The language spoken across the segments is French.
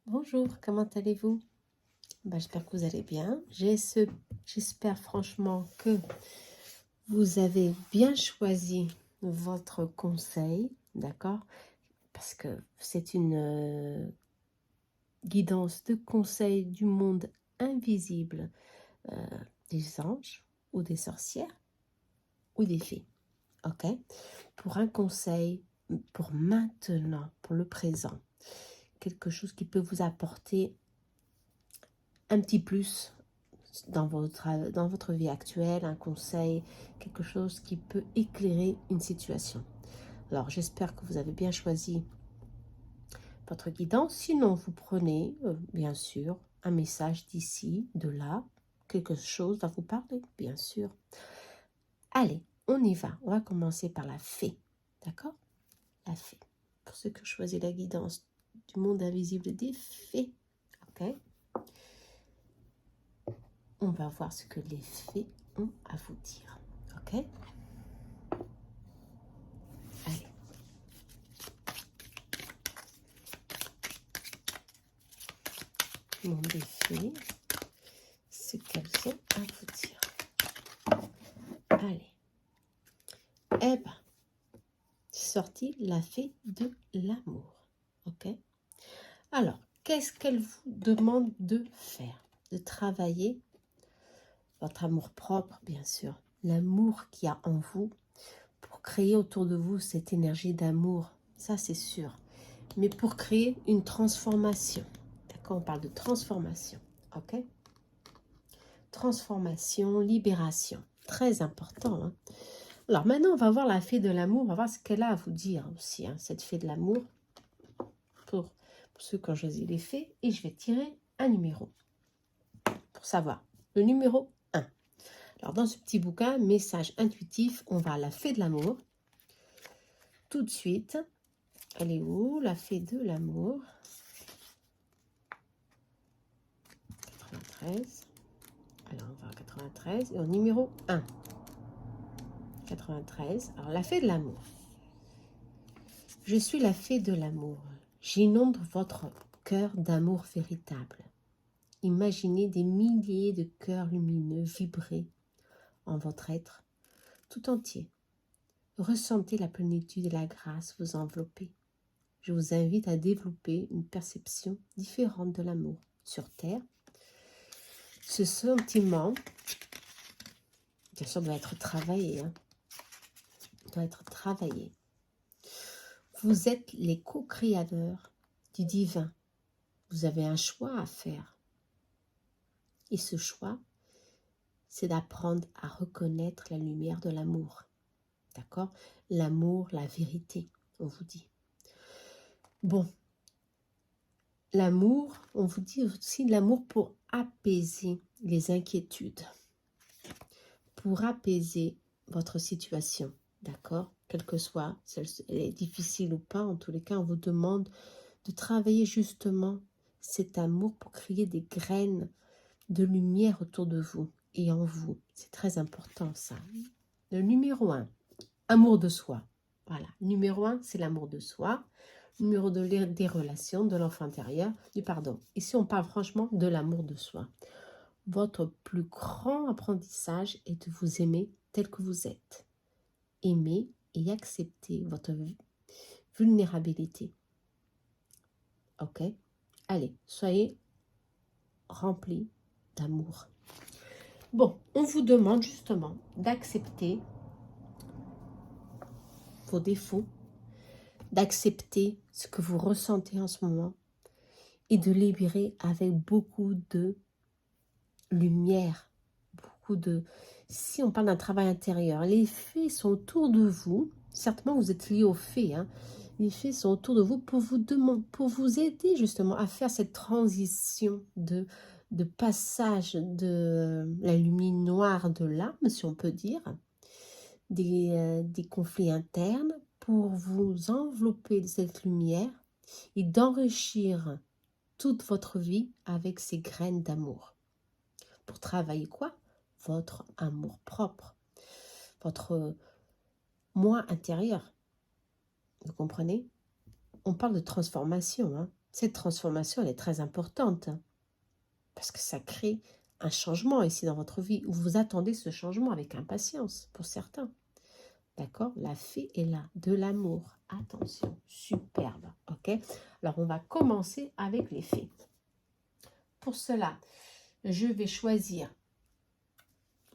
Bonjour, comment allez-vous? J'espère que vous allez bien. J'espère franchement que vous avez bien choisi votre conseil, d'accord? Parce que c'est une guidance de conseil du monde invisible euh, des anges ou des sorcières ou des fées, ok? Pour un conseil pour maintenant, pour le présent, quelque chose qui peut vous apporter un petit plus dans votre vie actuelle, un conseil, quelque chose qui peut éclairer une situation. Alors, j'espère que vous avez bien choisi votre guidance. Sinon, vous prenez, bien sûr, un message d'ici, de là. Quelque chose va vous parler, bien sûr. Allez, on y va. On va commencer par la fée. D'accord? La fée. Pour ceux qui ont choisi la guidance du monde invisible des fées. Ok? On va voir ce que les fées ont à vous dire. Ok? Allez. Monde des fées, ce qu'elles ont à vous dire. Allez. Eh ben, sortie la fée de l'amour. Ok? Alors, qu'est-ce qu'elle vous demande de faire? De travailler votre amour propre, bien sûr. L'amour qu'il y a en vous pour créer autour de vous cette énergie d'amour. Ça, c'est sûr. Mais pour créer une transformation. D'accord? On parle de transformation. Ok? Transformation, libération. Très important. Hein? Alors maintenant, on va voir la fée de l'amour. On va voir ce qu'elle a à vous dire aussi, hein, cette fée de l'amour. Pour ceux qui ont choisi les fées. Et je vais tirer un numéro pour savoir. Le numéro 1. Alors dans ce petit bouquin, message intuitif, on va à la fée de l'amour. Tout de suite. Elle est où, la fée de l'amour? 93. Alors on va à 93. Et au numéro 1. 93. Alors la fée de l'amour. Je suis la fée de l'amour. J'inonde votre cœur d'amour véritable. Imaginez des milliers de cœurs lumineux vibrer en votre être tout entier. Ressentez la plénitude et la grâce vous envelopper. Je vous invite à développer une perception différente de l'amour sur Terre. Ce sentiment, bien sûr, doit être travaillé. Doit être travaillé. Vous êtes les co-créateurs du divin. Vous avez un choix à faire. Et ce choix, c'est d'apprendre à reconnaître la lumière de l'amour. D'accord? L'amour, la vérité, on vous dit. Bon, l'amour, on vous dit aussi l'amour pour apaiser les inquiétudes, pour apaiser votre situation, d'accord? Quelle que soit, si elle est difficile ou pas, en tous les cas, on vous demande de travailler justement cet amour pour créer des graines de lumière autour de vous et en vous. C'est très important ça. Le numéro 1, amour de soi. Voilà, numéro 1, c'est l'amour de soi. Numéro 2, des relations, de l'enfant intérieur, du pardon. Ici, on parle franchement de l'amour de soi. Votre plus grand apprentissage est de vous aimer tel que vous êtes. Aimer et accepter votre vulnérabilité. Ok? Allez, soyez remplis d'amour. Bon, on vous demande justement d'accepter vos défauts, d'accepter ce que vous ressentez en ce moment et de libérer avec beaucoup de lumière, beaucoup de... Si on parle d'un travail intérieur, les fées sont autour de vous, certainement vous êtes liés aux fées, hein. Les fées sont autour de vous pour vous demander, pour vous aider justement à faire cette transition de passage de la lumière noire de l'âme, si on peut dire, des conflits internes, pour vous envelopper de cette lumière et d'enrichir toute votre vie avec ces graines d'amour. Pour travailler quoi? Votre amour propre, votre moi intérieur. Vous comprenez? On parle de transformation, hein? Cette transformation, elle est très importante, hein, parce que ça crée un changement ici dans votre vie, où vous attendez ce changement avec impatience, pour certains. D'accord? La fée est là, de l'amour. Attention, superbe. Ok? Alors, on va commencer avec les fées. Pour cela, je vais choisir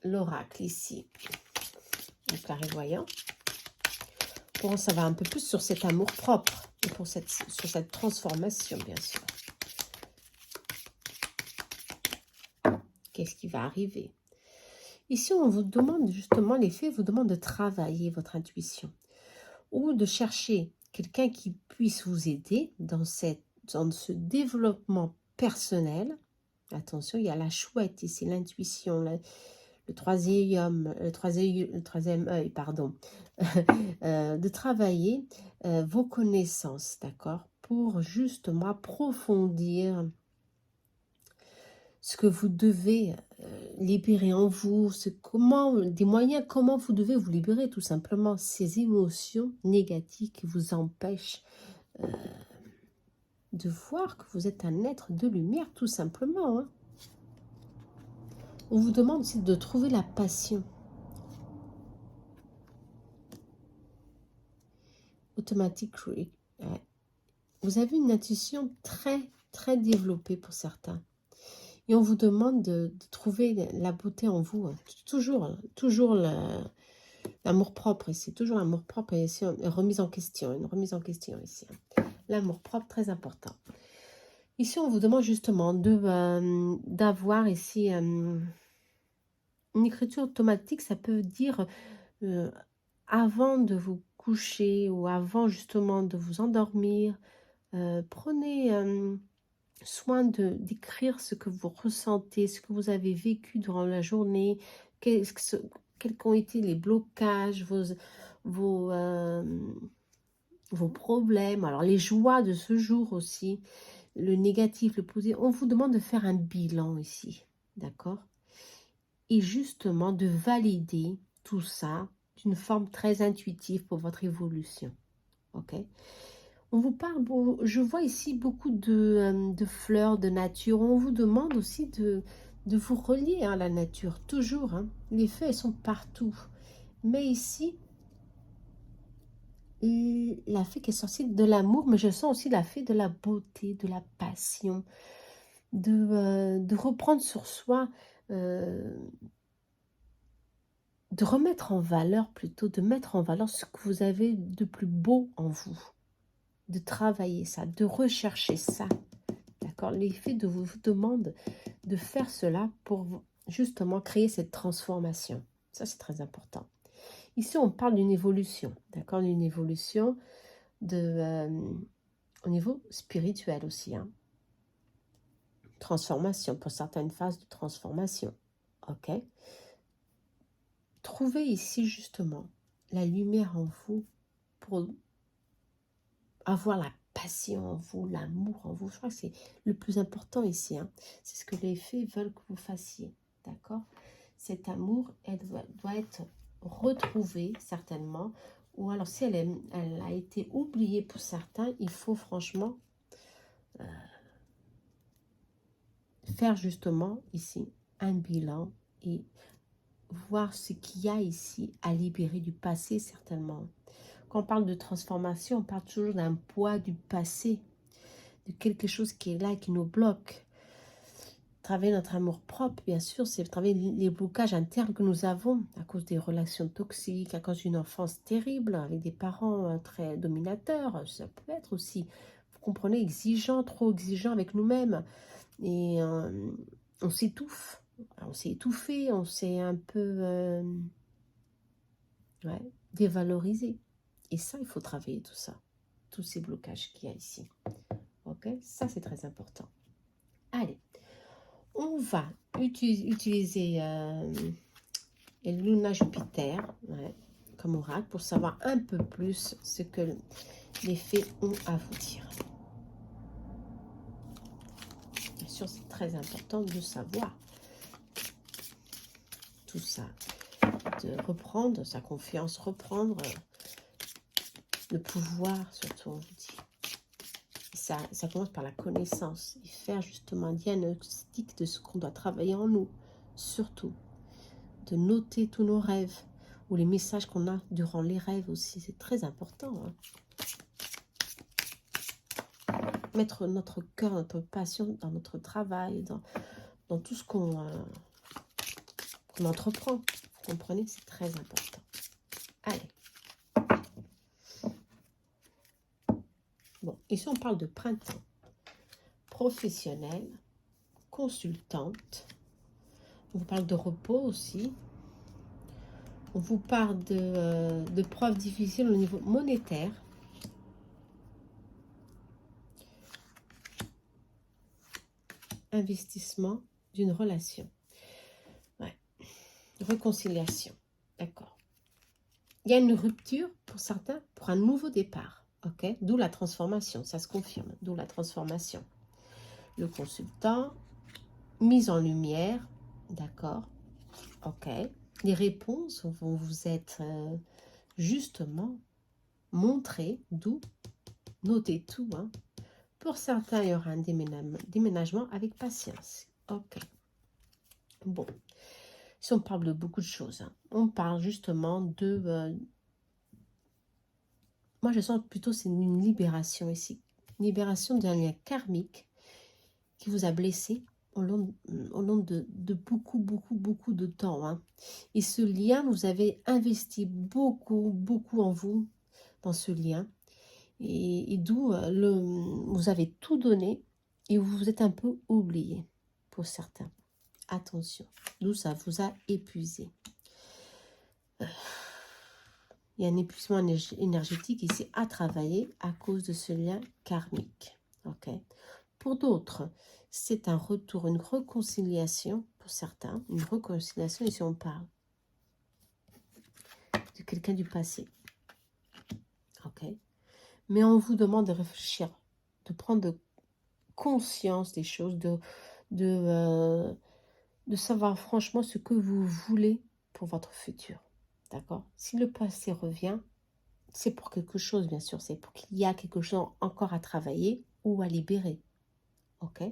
l'oracle ici, le clairvoyant, pour en savoir un peu plus sur cet amour propre et sur cette transformation, bien sûr. Qu'est-ce qui va arriver? Ici, on vous demande justement, les fées vous demandent de travailler votre intuition ou de chercher quelqu'un qui puisse vous aider dans ce développement personnel. Attention, il y a la chouette ici, l'intuition, le troisième œil, pardon, de travailler vos connaissances, d'accord, pour justement approfondir ce que vous devez libérer en vous, des moyens, comment vous devez vous libérer tout simplement ces émotions négatives qui vous empêchent de voir que vous êtes un être de lumière tout simplement. Hein. On vous demande aussi de trouver la passion. Automatique. Vous avez une intuition très développée pour certains. Et on vous demande de trouver la beauté en vous. Toujours l'amour propre ici. Toujours l'amour propre et ici une remise en question ici. L'amour propre, très important. Ici, on vous demande justement d'avoir ici une écriture automatique. Ça peut dire avant de vous coucher ou avant justement de vous endormir, prenez soin d'écrire ce que vous ressentez, ce que vous avez vécu durant la journée, quels ont été les blocages, vos problèmes, alors les joies de ce jour aussi, le négatif, le positif. On vous demande de faire un bilan ici, d'accord? Et justement de valider tout ça d'une forme très intuitive pour votre évolution, ok? On vous parle, je vois ici beaucoup de fleurs, de nature. On vous demande aussi de vous relier à la nature, toujours. Hein. Les fées, elles sont partout. Mais ici, la fée qui est sortie de l'amour, mais je sens aussi la fée de la beauté, de la passion, de reprendre sur soi, de remettre en valeur plutôt, de mettre en valeur ce que vous avez de plus beau en vous. De travailler ça, de rechercher ça. D'accord? Les fées vous demandent de faire cela pour justement créer cette transformation. Ça, c'est très important. Ici, on parle d'une évolution. D'accord? D'une évolution au niveau spirituel aussi. Hein? Transformation, pour certaines phases de transformation. Ok? Trouvez ici justement la lumière en vous pour avoir la passion en vous, l'amour en vous. Je crois que c'est le plus important ici. Hein. C'est ce que les fées veulent que vous fassiez. D'accord? Cet amour, elle doit être retrouvée certainement. Ou alors si elle a été oubliée pour certains, il faut franchement faire justement ici un bilan et voir ce qu'il y a ici à libérer du passé certainement. Quand on parle de transformation, on parle toujours d'un poids du passé, de quelque chose qui est là, qui nous bloque. Travailler notre amour propre, bien sûr, c'est travailler les blocages internes que nous avons à cause des relations toxiques, à cause d'une enfance terrible, avec des parents très dominateurs. Ça peut être aussi, vous comprenez, exigeant, trop exigeant avec nous-mêmes. Et on s'étouffe. On s'est étouffé, on s'est un peu dévalorisé. Et ça, il faut travailler tout ça. Tous ces blocages qu'il y a ici. Ok? Ça, c'est très important. Allez, on va utiliser Luna Jupiter comme oracle pour savoir un peu plus ce que les fées ont à vous dire. Bien sûr, c'est très important de savoir tout ça, de reprendre sa confiance, reprendre le pouvoir, surtout, on vous dit. ça commence par la connaissance. Et faire justement un diagnostic de ce qu'on doit travailler en nous. Surtout, de noter tous nos rêves. Ou les messages qu'on a durant les rêves aussi. C'est très important. Hein. Mettre notre cœur, notre passion dans notre travail, dans tout ce qu'on entreprend. Vous comprenez? C'est très important. Allez. Bon, ici on parle de printemps. Professionnelle, consultante. On vous parle de repos aussi. On vous parle de preuves difficiles au niveau monétaire. Investissement d'une relation. Ouais. Réconciliation. D'accord. Il y a une rupture pour certains, pour un nouveau départ. Ok. D'où la transformation. Ça se confirme. D'où la transformation. Le consultant, mise en lumière. D'accord. Ok. Les réponses vont vous être justement montrées. D'où, notez tout. Hein. Pour certains, il y aura un déménagement avec patience. Ok. Bon. Si on parle de beaucoup de choses, hein. On parle justement de... moi, je sens plutôt c'est une libération ici. Libération d'un lien karmique qui vous a blessé au long de beaucoup de temps. Hein. Et ce lien, vous avez investi beaucoup en vous, dans ce lien. Et d'où vous avez tout donné et vous vous êtes un peu oublié pour certains. Attention, d'où ça vous a épuisé. Il y a un épuisement énergétique ici à travailler à cause de ce lien karmique. Okay. Pour d'autres, c'est un retour, une réconciliation pour certains. Une réconciliation, ici on parle de quelqu'un du passé. Ok. Mais on vous demande de réfléchir, de prendre conscience des choses, de savoir franchement ce que vous voulez pour votre futur. D'accord? Si le passé revient, c'est pour quelque chose, bien sûr. C'est pour qu'il y a quelque chose encore à travailler ou à libérer. Ok?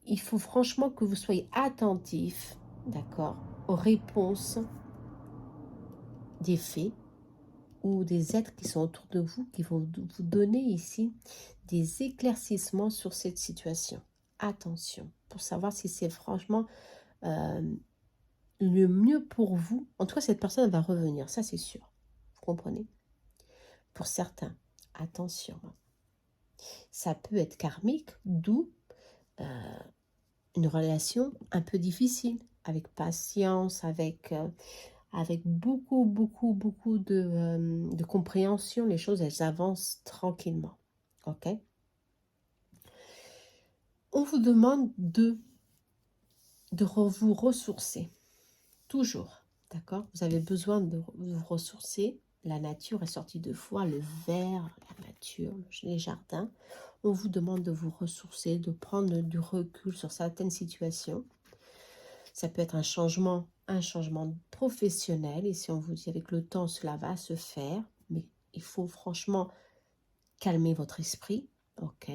Il faut franchement que vous soyez attentif, d'accord, aux réponses des faits ou des êtres qui sont autour de vous, qui vont vous donner ici des éclaircissements sur cette situation. Attention, pour savoir si c'est franchement le mieux pour vous. En tout cas, cette personne va revenir, ça c'est sûr. Vous comprenez? Pour certains, attention. Ça peut être karmique, d'où une relation un peu difficile, avec patience, avec beaucoup de compréhension. Les choses, elles avancent tranquillement. Ok? On vous demande de vous ressourcer. Toujours. D'accord? Vous avez besoin de vous ressourcer. La nature est sortie de foi, le vert, la nature, les jardins. On vous demande de vous ressourcer, de prendre du recul sur certaines situations. Ça peut être un changement professionnel. Et si on vous dit avec le temps, cela va se faire. Mais il faut franchement calmer votre esprit. Ok?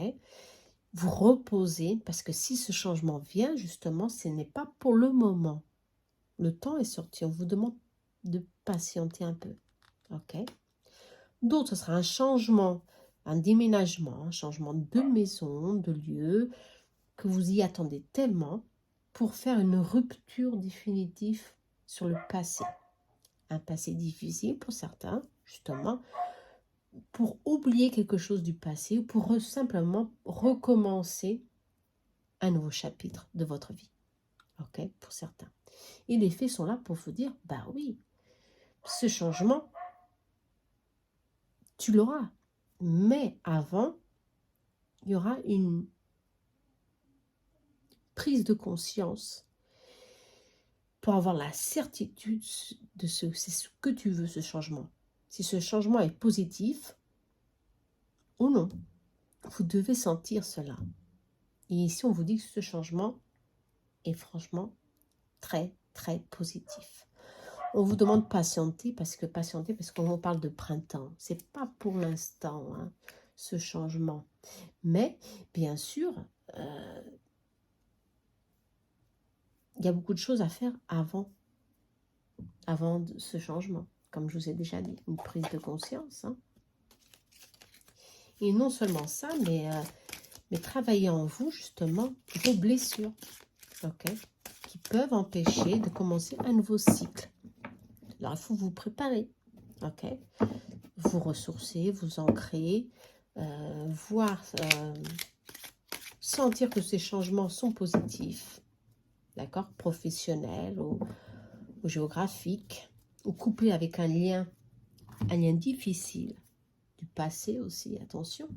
Vous reposer. Parce que si ce changement vient, justement, ce n'est pas pour le moment. Le temps est sorti. On vous demande de patienter un peu. Ok? D'autres, ce sera un changement, un déménagement, un changement de maison, de lieu, que vous y attendez tellement pour faire une rupture définitive sur le passé. Un passé difficile pour certains, justement, pour oublier quelque chose du passé ou pour simplement recommencer un nouveau chapitre de votre vie. Ok? Pour certains. Et les faits sont là pour vous dire, bah oui, ce changement, tu l'auras. Mais avant, il y aura une prise de conscience pour avoir la certitude de c'est ce que tu veux, ce changement. Si ce changement est positif ou non, vous devez sentir cela. Et ici, on vous dit que ce changement est franchement très positif. On vous demande patienter parce qu'on vous parle de printemps. C'est pas pour l'instant. Hein. ce changement. Mais, bien sûr, il y a beaucoup de choses à faire avant ce changement. Comme je vous ai déjà dit, une prise de conscience. Hein. Et non seulement ça, mais travailler en vous, justement, vos blessures. Ok, qui peuvent empêcher de commencer un nouveau cycle. Alors, il faut vous préparer. Ok, vous ressourcer, vous ancrer, sentir que ces changements sont positifs, d'accord, professionnels ou géographiques, ou couplés avec un lien difficile du passé aussi, attention.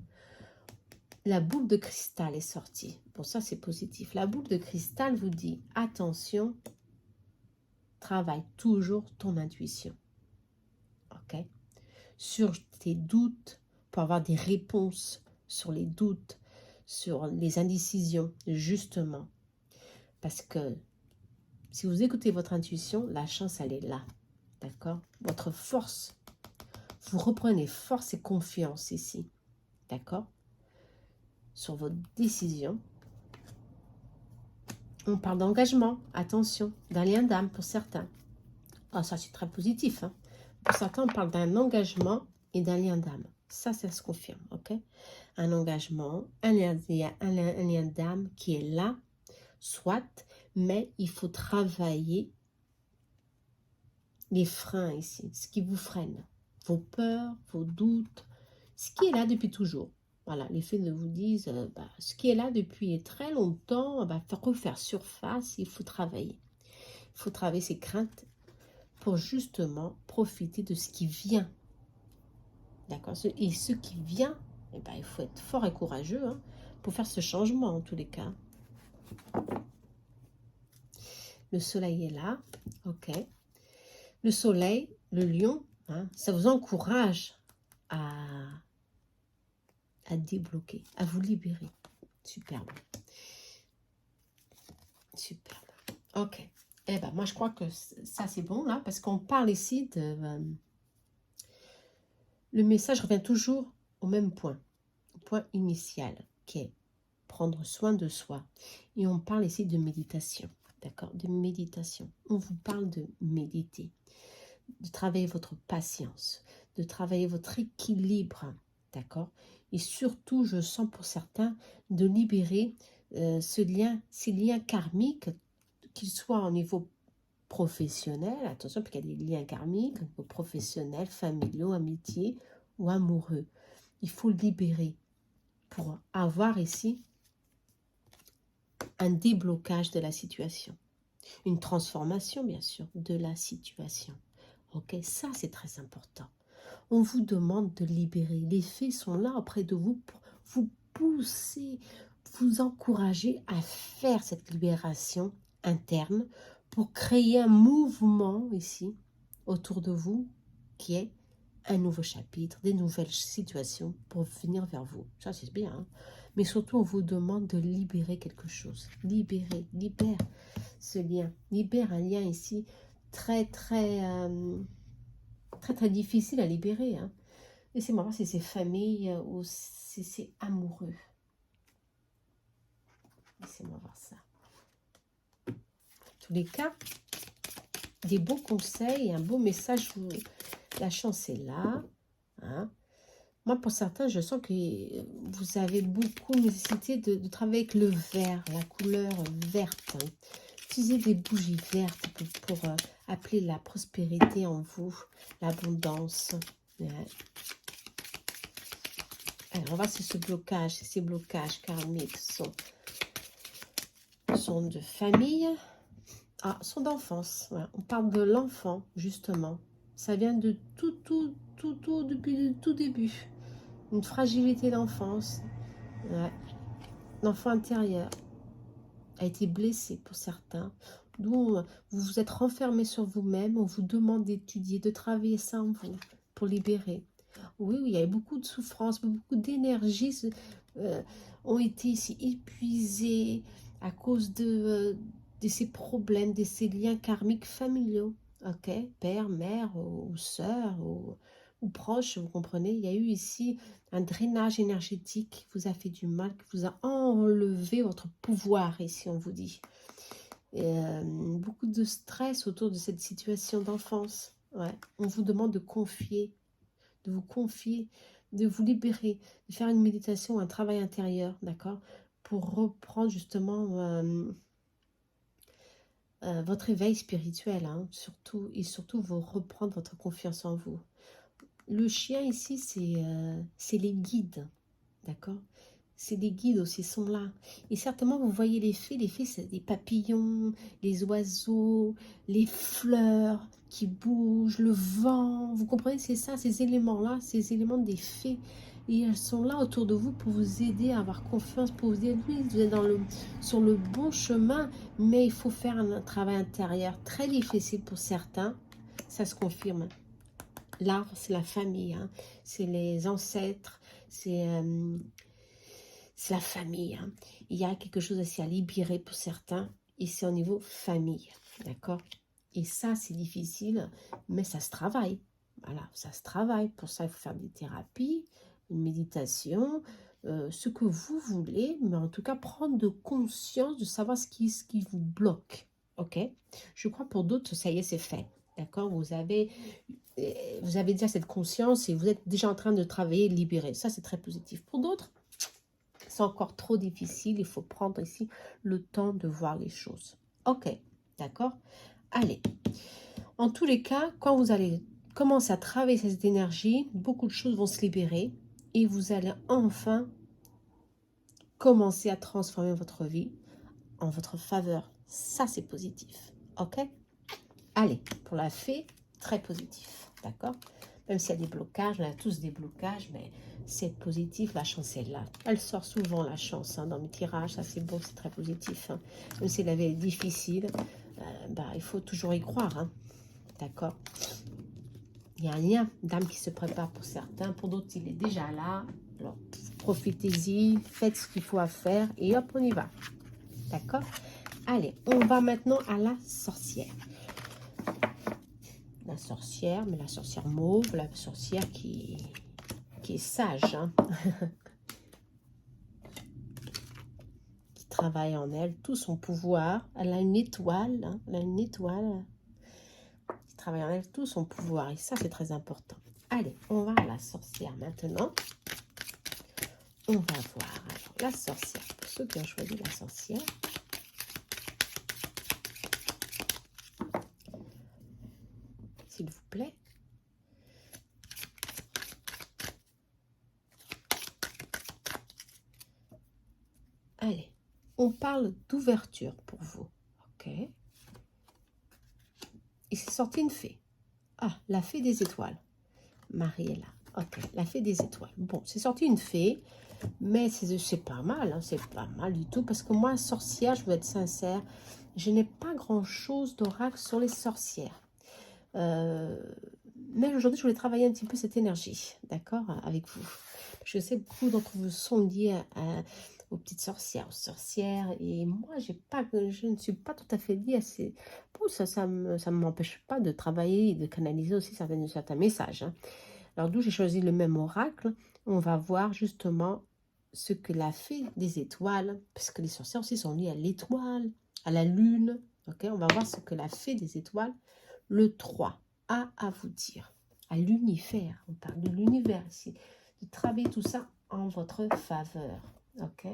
La boule de cristal est sortie. Pour ça, c'est positif. La boule de cristal vous dit, attention, travaille toujours ton intuition. Ok? Sur tes doutes, pour avoir des réponses sur les doutes, sur les indécisions, justement. Parce que si vous écoutez votre intuition, la chance, elle est là. D'accord? Votre force. Vous reprenez force et confiance ici. D'accord? Sur votre décision. On parle d'engagement, attention, d'un lien d'âme pour certains. Ah, ça, c'est très positif. Hein? Pour certains, on parle d'un engagement et d'un lien d'âme. Ça se confirme, ok? Un engagement, un lien d'âme qui est là, soit, mais il faut travailler les freins ici, ce qui vous freine, vos peurs, vos doutes, ce qui est là depuis toujours. Voilà, les faits vous disent, ce qui est là depuis très longtemps, refaire surface, il faut travailler. Il faut travailler ses craintes pour justement profiter de ce qui vient. D'accord? Et ce qui vient, il faut être fort et courageux hein, pour faire ce changement en tous les cas. Le soleil est là, ok. Le soleil, le lion, hein, ça vous encourage à débloquer, à vous libérer. Superbe. Superbe. Ok. Eh ben, moi, je crois que ça, c'est bon, là, parce qu'on parle ici de... le message revient toujours au même point, au point initial, qui est prendre soin de soi. Et on parle ici de méditation, d'accord? De méditation. On vous parle de méditer, de travailler votre patience, de travailler votre équilibre, d'accord? Et surtout, je sens pour certains, de libérer ces liens karmiques, qu'ils soient au niveau professionnel, attention, parce qu'il y a des liens karmiques, au niveau professionnel, familiaux, amitié ou amoureux. Il faut libérer pour avoir ici un déblocage de la situation. Une transformation, bien sûr, de la situation. Ok, ça c'est très important. On vous demande de libérer. Les faits sont là auprès de vous pour vous pousser, vous encourager à faire cette libération interne pour créer un mouvement ici autour de vous qui est un nouveau chapitre, des nouvelles situations pour venir vers vous. Ça c'est bien, hein? Mais surtout on vous demande de libérer quelque chose. Libère ce lien. Libère un lien ici très difficile à libérer. Hein. Laissez-moi voir si c'est famille ou si c'est amoureux. Laissez-moi voir ça. En tous les cas, des beaux conseils, un beau message. La chance est là. Hein. Moi, pour certains, je sens que vous avez beaucoup nécessité de travailler avec le vert, la couleur verte. Utilisez des bougies vertes pour appeler la prospérité en vous, l'abondance. Ouais. Alors, on va voir si ces blocages karmiques sont de famille, sont d'enfance. Voilà. On parle de l'enfant, justement. Ça vient de depuis le tout début. Une fragilité d'enfance. Ouais. L'enfant intérieur a été blessé pour certains. D'où vous vous êtes renfermé sur vous-même. On vous demande d'étudier, de travailler ça en vous pour libérer. Oui, il y a beaucoup de souffrance, beaucoup d'énergie ont été ici épuisées à cause de ces problèmes, de ces liens karmiques familiaux. Ok, père, mère ou sœur ou ou proche, vous comprenez. Il y a eu ici un drainage énergétique qui vous a fait du mal, qui vous a enlevé votre pouvoir, ici on vous dit. Et, beaucoup de stress autour de cette situation d'enfance. Ouais. On vous demande de confier, de vous confier, de vous libérer, de faire une méditation, un travail intérieur, d'accord, pour reprendre justement votre éveil spirituel, hein, surtout, et surtout vous reprendre votre confiance en vous. Le chien ici, c'est les guides, d'accord? C'est des guides aussi, ils sont là. Et certainement, vous voyez les fées, c'est des papillons, les oiseaux, les fleurs qui bougent, le vent. Vous comprenez, c'est ça, ces éléments-là, ces éléments des fées. Et elles sont là autour de vous pour vous aider à avoir confiance, pour vous dire, oui, vous êtes sur le bon chemin, mais il faut faire un travail intérieur très difficile pour certains. Ça se confirme. L'arbre, c'est la famille, hein. C'est les ancêtres, c'est la famille. Hein. Il y a quelque chose aussi à libérer pour certains, et c'est au niveau famille, d'accord? Et ça, c'est difficile, mais ça se travaille. Voilà, ça se travaille. Pour ça, il faut faire des thérapies, une méditation, ce que vous voulez, mais en tout cas, prendre de conscience de savoir ce qui vous bloque, ok? Je crois pour d'autres, ça y est, c'est fait, d'accord? Vous avez déjà cette conscience et vous êtes déjà en train de travailler, libérer. Ça, c'est très positif. Pour d'autres, c'est encore trop difficile. Il faut prendre ici le temps de voir les choses. Ok, d'accord? Allez. En tous les cas, quand vous allez commencer à travailler cette énergie, beaucoup de choses vont se libérer et vous allez enfin commencer à transformer votre vie en votre faveur. Ça, c'est positif. Ok? Allez, pour la fée, très positif. D'accord? Même s'il y a des blocages, on a tous des blocages, mais c'est positif, la chance est là. Elle sort souvent, la chance, hein, dans mes tirages, ça c'est beau, c'est très positif. Hein. Même si la vie est difficile, il faut toujours y croire. Hein. D'accord? Il y a un lien d'âme qui se prépare pour certains, pour d'autres il est déjà là. Alors profitez-y, faites ce qu'il faut à faire et hop, on y va. D'accord? Allez, on va maintenant à la sorcière. La sorcière, mais la sorcière mauve, la sorcière qui est sage, hein. qui travaille en elle tout son pouvoir. Elle a une étoile, hein. Elle a une étoile qui travaille en elle tout son pouvoir. Et ça, c'est très important. Allez, on va à la sorcière maintenant. On va voir alors, la sorcière. Pour ceux qui ont choisi la sorcière. S'il vous plaît. Allez, on parle d'ouverture pour vous. Ok. Et c'est sorti une fée. Ah, la fée des étoiles. Mariella. Ok, la fée des étoiles. Bon, c'est sorti une fée, mais c'est pas mal. Hein, c'est pas mal du tout. Parce que moi, sorcière, je veux être sincère, je n'ai pas grand-chose d'oracle sur les sorcières. Mais aujourd'hui, je voulais travailler un petit peu cette énergie, d'accord, avec vous. Je sais beaucoup d'entre vous sont liés aux petites sorcières, aux sorcières, et moi, je ne suis pas tout à fait liée à ces... Bon, ça ne m'empêche pas de travailler et de canaliser aussi certains messages. Hein. Alors, d'où j'ai choisi le même oracle, on va voir justement ce que la fée des étoiles, parce que les sorcières aussi sont liées à l'étoile, à la lune, ok, on va voir ce que la fée des étoiles, le 3, a à vous dire, à l'univers, on parle de l'univers ici, de travailler tout ça en votre faveur, ok.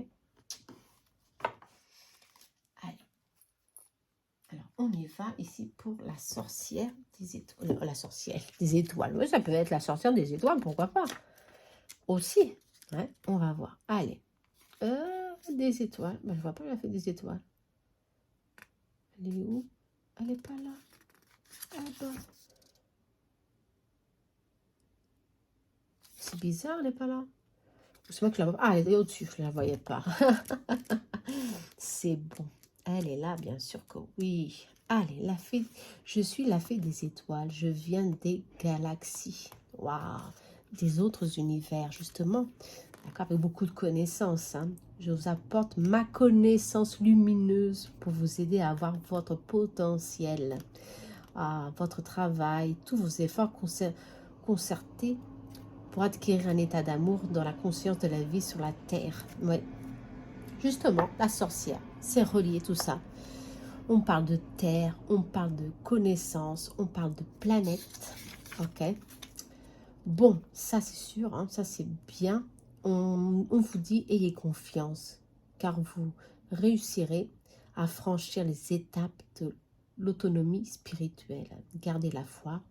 Allez, alors on y va ici pour la sorcière des étoiles, la sorcière des étoiles, oui, ça peut être la sorcière des étoiles, pourquoi pas, aussi, hein, on va voir, allez, des étoiles, ben, je vois pas la fée des étoiles, elle est où? Elle est pas là, ah ben. C'est bizarre, elle n'est pas là. C'est moi que je la vois. Ah, elle est au-dessus, je ne la voyais pas. C'est bon. Elle est là, bien sûr que oui. Allez, je suis la fée des étoiles. Je viens des galaxies. Waouh. Des autres univers, justement. D'accord, avec beaucoup de connaissances. Hein. Je vous apporte ma connaissance lumineuse pour vous aider à avoir votre potentiel, votre travail, tous vos efforts concerter pour acquérir un état d'amour dans la conscience de la vie sur la terre. Oui, justement, la sorcière, c'est relié tout ça. On parle de terre, on parle de connaissance, on parle de planète. Ok. Bon, ça c'est sûr, hein, ça c'est bien. On vous dit, ayez confiance, car vous réussirez à franchir les étapes de l'autonomie spirituelle. Gardez la foi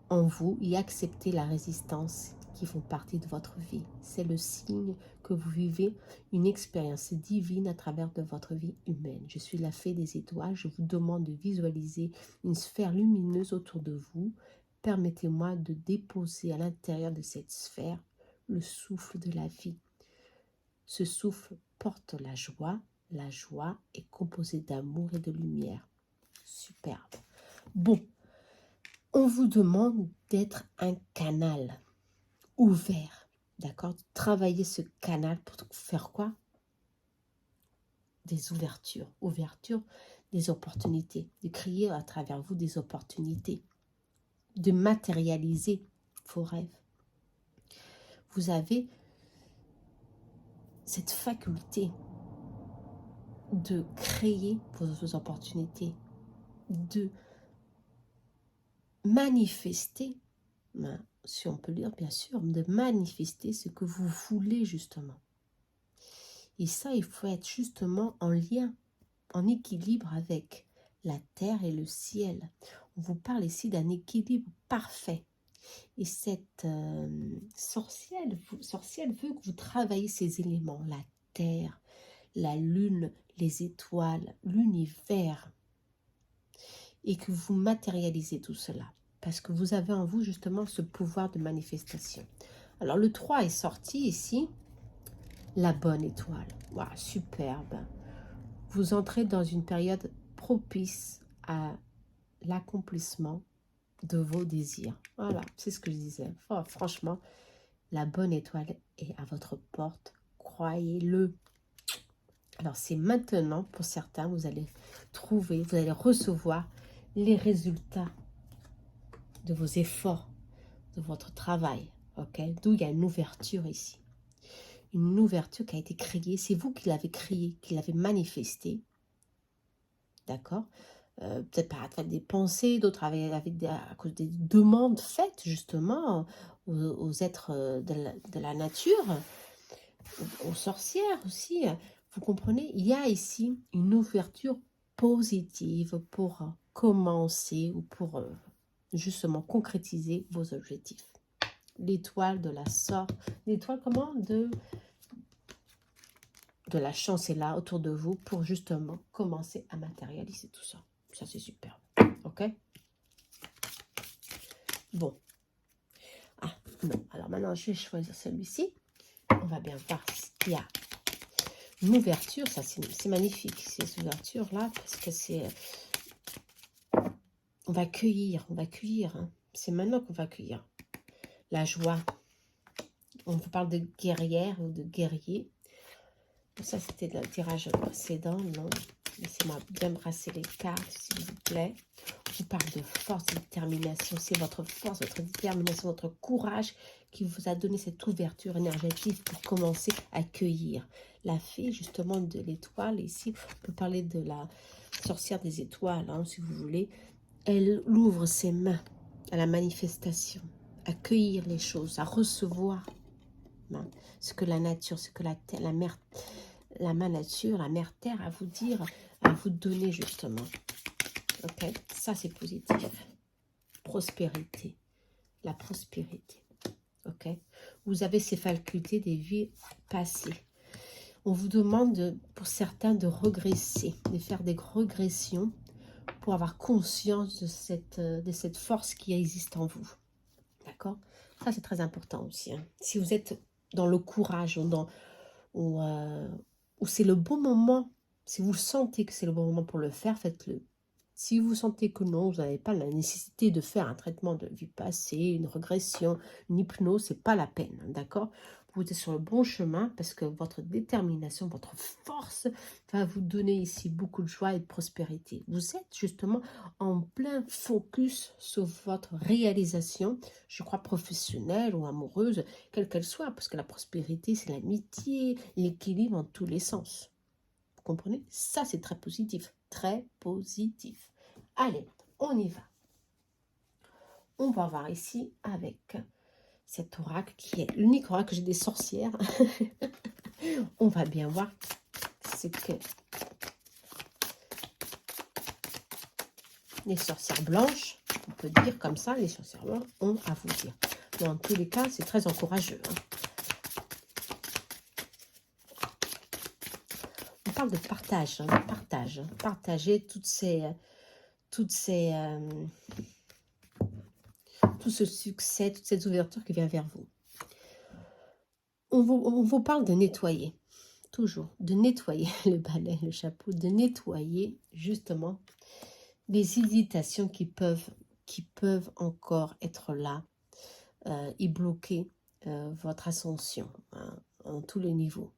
en vous et acceptez la résistance qui font partie de votre vie. C'est le signe que vous vivez une expérience divine à travers de votre vie humaine. Je suis la fée des étoiles. Je vous demande de visualiser une sphère lumineuse autour de vous. Permettez-moi de déposer à l'intérieur de cette sphère le souffle de la vie. Ce souffle porte la joie. La joie est composée d'amour et de lumière. Superbe. Bon, on vous demande d'être un canal ouvert, d'accord? Travailler ce canal pour faire quoi? Des ouvertures, ouverture des opportunités, de créer à travers vous des opportunités, de matérialiser vos rêves. Vous avez cette faculté de créer vos opportunités, de manifester, si on peut dire bien sûr, de manifester ce que vous voulez justement. Et ça, il faut être justement en lien, en équilibre avec la terre et le ciel. On vous parle ici d'un équilibre parfait. Et cette sorcière veut que vous travaillez ces éléments, la terre, la lune, les étoiles, l'univers, et que vous matérialisez tout cela. Parce que vous avez en vous justement ce pouvoir de manifestation. Alors le 3 est sorti ici, la bonne étoile. Wow, superbe. Vous entrez dans une période propice à l'accomplissement de vos désirs. Voilà, c'est ce que je disais. Oh, franchement, la bonne étoile est à votre porte. Croyez-le. Alors, c'est maintenant, pour certains, vous allez trouver, vous allez recevoir les résultats de vos efforts, de votre travail. Ok? D'où il y a une ouverture ici. Une ouverture qui a été créée. C'est vous qui l'avez créée, qui l'avez manifestée. D'accord? Peut-être par travers des pensées, d'autres à cause des demandes faites justement aux êtres de la nature, aux sorcières aussi. Vous comprenez? Il y a ici une ouverture positive pour commencer ou pour justement concrétiser vos objectifs. L'étoile de la sorte, l'étoile comment? De la chance est là autour de vous pour justement commencer à matérialiser tout ça. Ça, c'est super. Ok? Bon. Ah, bon. Alors maintenant, je vais choisir celui-ci. On va bien voir qu'il y a une ouverture. Ça, c'est magnifique, ces ouvertures-là, parce que c'est... On va cueillir, hein. C'est maintenant qu'on va cueillir. La joie. On vous parle de guerrière ou de guerrier. Ça, c'était le tirage précédent. Non. Laissez-moi bien brasser les cartes, s'il vous plaît. Je vous parle de force, de détermination. C'est votre force, votre détermination, votre courage qui vous a donné cette ouverture énergétique pour commencer à cueillir. La fée, justement, de l'étoile, ici, on peut parler de la sorcière des étoiles, hein, si vous voulez. Elle ouvre ses mains à la manifestation, à cueillir les choses, à recevoir ce que la nature, ce que la terre, la mère nature, la mère terre à vous dire, à vous donner justement. Ok, ça c'est positif. Prospérité, la prospérité. Ok, vous avez ces facultés des vies passées. On vous demande pour certains de regresser, de faire des régressions pour avoir conscience de cette force qui existe en vous. D'accord? Ça c'est très important aussi. Hein. Si vous êtes dans le courage, ou c'est le bon moment, si vous sentez que c'est le bon moment pour le faire, faites-le. Si vous sentez que non, vous n'avez pas la nécessité de faire un traitement de vie passée, une régression, une hypnose, c'est pas la peine, d'accord? vous êtes sur le bon chemin parce que votre détermination, votre force va vous donner ici beaucoup de joie et de prospérité. Vous êtes justement en plein focus sur votre réalisation, je crois professionnelle ou amoureuse, quelle qu'elle soit, parce que la prospérité, c'est l'amitié, l'équilibre en tous les sens. Vous comprenez? Ça, c'est très positif. Très positif. Allez, on y va. On va voir ici avec cet oracle qui est l'unique oracle que j'ai des sorcières. On va bien voir ce que les sorcières blanches, on peut dire comme ça, les sorcières blanches ont à vous dire. Dans tous les cas, c'est très encourageux. On parle de partage, de partage. Partager tout ce succès, toute cette ouverture qui vient vers vous. On vous parle de nettoyer, toujours, de nettoyer le balai, le chapeau, de nettoyer justement les hésitations qui peuvent encore être là et bloquer votre ascension en tous les niveaux.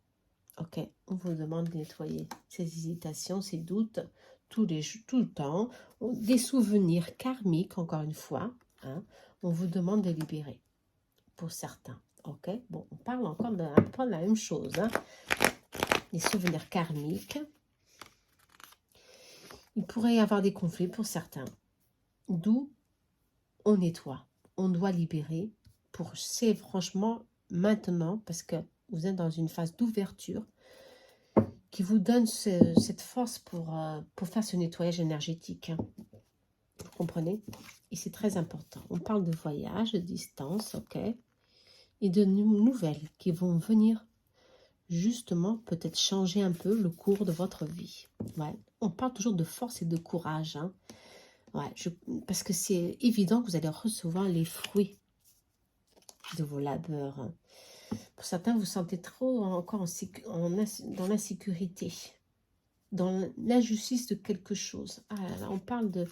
Ok, on vous demande de nettoyer ces hésitations, ces doutes, tout le temps, des souvenirs karmiques, encore une fois, on vous demande de libérer, pour certains. Ok, bon, on parle encore un peu de la même chose, les souvenirs karmiques. Il pourrait y avoir des conflits pour certains, d'où on nettoie, on doit libérer, c'est franchement maintenant, parce que vous êtes dans une phase d'ouverture, qui vous donne cette force pour faire ce nettoyage énergétique. Vous comprenez? Et c'est très important. On parle de voyage, de distance, ok? Et de nouvelles qui vont venir justement peut-être changer un peu le cours de votre vie. Ouais. On parle toujours de force et de courage. Ouais, parce que c'est évident que vous allez recevoir les fruits de vos labeurs. Pour certains, vous sentez trop encore dans l'insécurité, dans l'injustice de quelque chose. Ah là là, on parle de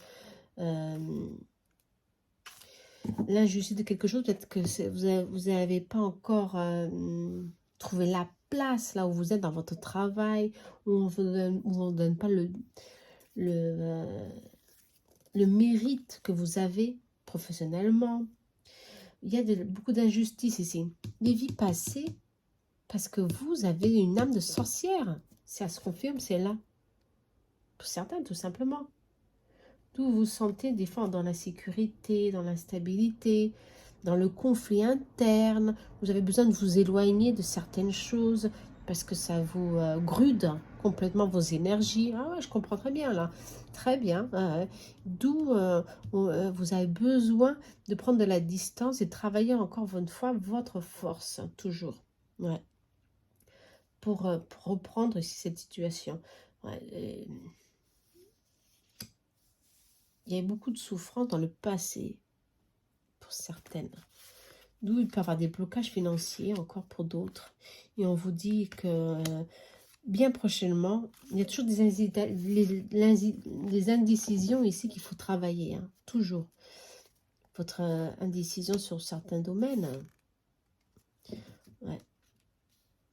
l'injustice de quelque chose, peut-être que vous n'avez pas encore trouvé la place là où vous êtes dans votre travail, où on ne donne pas le mérite que vous avez professionnellement. Il y a beaucoup d'injustice ici. Les vies passées, parce que vous avez une âme de sorcière. Ça se confirme, c'est là. Pour certains, tout simplement. D'où vous vous sentez des fois dans l'insécurité, dans l'instabilité, dans le conflit interne. Vous avez besoin de vous éloigner de certaines choses parce que ça vous grude complètement vos énergies. Ah ouais, je comprends très bien là. Très bien. D'où vous avez besoin de prendre de la distance et de travailler encore une fois votre force, toujours. Ouais. Pour reprendre ici cette situation. Ouais, il y a beaucoup de souffrance dans le passé, pour certaines. D'où il peut y avoir des blocages financiers, encore pour d'autres. Et on vous dit que bien prochainement, il y a toujours des indécisions ici qu'il faut travailler. Toujours. Votre indécision sur certains domaines. Ouais.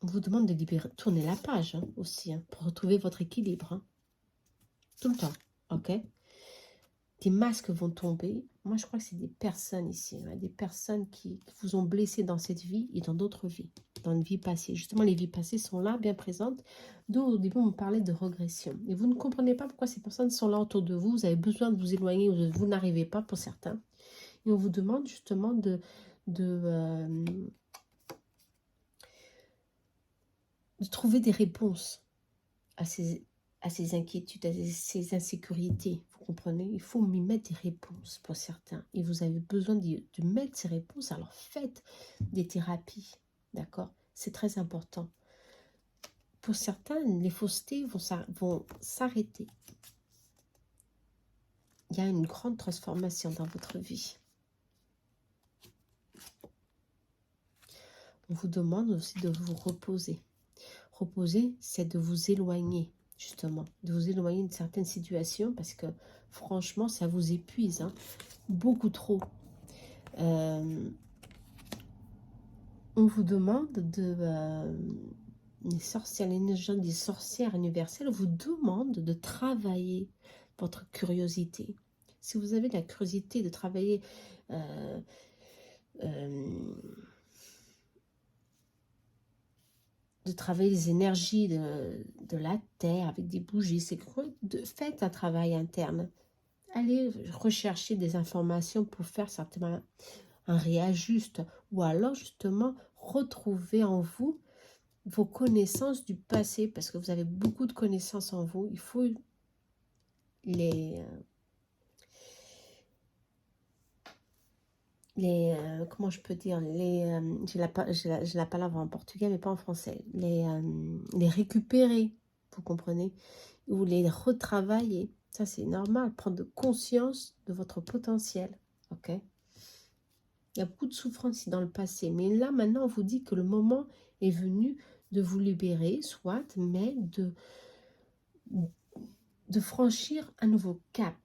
On vous demande de libérer, tourner la page aussi, pour retrouver votre équilibre. Tout le temps. Ok? Des masques vont tomber. Moi, je crois que c'est des personnes ici, des personnes qui vous ont blessé dans cette vie et dans d'autres vies, dans une vie passée. Justement, les vies passées sont là, bien présentes. D'où, au début, on me parlait de régression. Et vous ne comprenez pas pourquoi ces personnes sont là autour de vous. Vous avez besoin de vous éloigner, vous n'arrivez pas pour certains. Et on vous demande justement de trouver des réponses à ces inquiétudes, à ces insécurités. Vous comprenez? Il faut y mettre des réponses pour certains. Et vous avez besoin de mettre ces réponses. Alors faites des thérapies. D'accord? C'est très important. Pour certains, les faussetés vont s'arrêter. Il y a une grande transformation dans votre vie. On vous demande aussi de vous reposer. Reposer, c'est de vous éloigner, justement. De vous éloigner de certaines situations parce que, franchement, ça vous épuise. Beaucoup trop. On vous demande de... les sorcières, l'énergie des sorcières universelles vous demande de travailler votre curiosité. Si vous avez la curiosité de travailler... les énergies de la Terre avec des bougies, c'est quoi? Faites un travail interne. Allez rechercher des informations pour faire certainement un réajuste ou alors justement retrouver en vous vos connaissances du passé parce que vous avez beaucoup de connaissances en vous. Il faut comment je peux dire, j'ai la palabre en portugais mais pas en français, les récupérer, vous comprenez, ou les retravailler. Ça c'est normal, prendre conscience de votre potentiel, ok. Il y a beaucoup de souffrance ici dans le passé, mais là maintenant on vous dit que le moment est venu de vous libérer, soit, mais de franchir un nouveau cap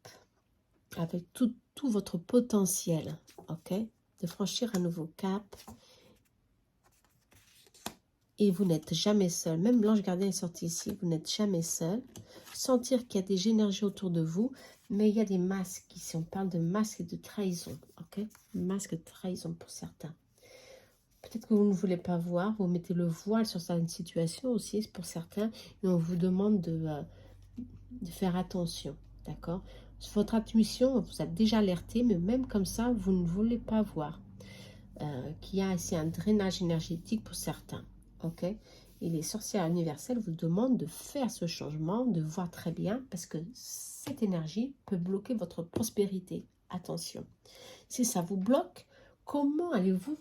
avec tout votre potentiel, ok, de franchir un nouveau cap. Et vous n'êtes jamais seul. Même l'ange gardien est sorti ici. Vous n'êtes jamais seul. Sentir qu'il y a des énergies autour de vous. Mais il y a des masques ici. On parle de masques et de trahison. Ok? Masques de trahison pour certains. Peut-être que vous ne voulez pas voir. Vous mettez le voile sur certaines situations aussi pour certains. Et on vous demande de faire attention. D'accord? Votre intuition vous a déjà alerté. Mais même comme ça, vous ne voulez pas voir. Qu'il y a ici un drainage énergétique pour certains. Ok, et les sorcières universelles vous demandent de faire ce changement, de voir très bien, parce que cette énergie peut bloquer votre prospérité. Attention, si ça vous bloque, comment allez-vous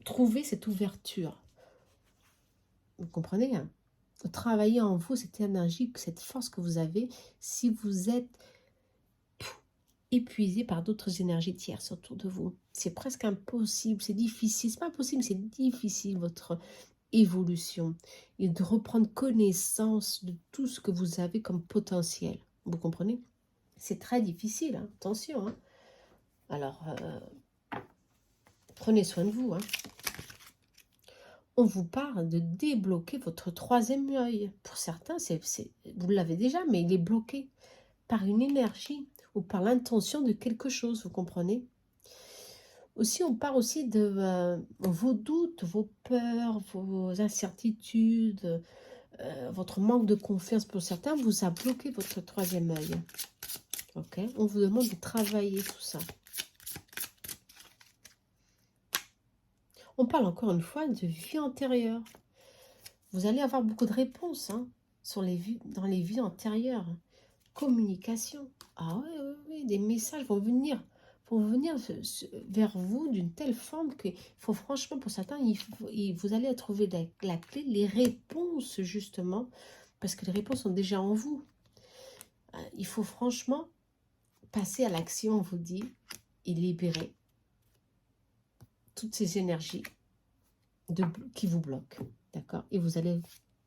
trouver cette ouverture? Vous comprenez, hein? Travailler en vous cette énergie, cette force que vous avez, si vous êtes épuisé par d'autres énergies tierces autour de vous. C'est presque impossible, c'est difficile, c'est pas possible, c'est difficile votre évolution et de reprendre connaissance de tout ce que vous avez comme potentiel. Vous comprenez? C'est très difficile, hein? Attention. Hein? Alors, prenez soin de vous. Hein? On vous parle de débloquer votre troisième œil. Pour certains, vous l'avez déjà, mais il est bloqué par une énergie ou par l'intention de quelque chose, vous comprenez? Aussi, on parle aussi de vos doutes, vos peurs, vos incertitudes, votre manque de confiance pour certains vous a bloqué votre troisième œil. Ok, on vous demande de travailler tout ça. On parle encore une fois de vie antérieure. Vous allez avoir beaucoup de réponses hein, dans les vies antérieures. Vous. Ah oui, des messages vont venir vers vous d'une telle forme qu'il faut franchement, pour certains, vous allez trouver la clé, les réponses justement, parce que les réponses sont déjà en vous. Il faut franchement passer à l'action, on vous dit, et libérer toutes ces énergies qui vous bloquent, d'accord? Et vous allez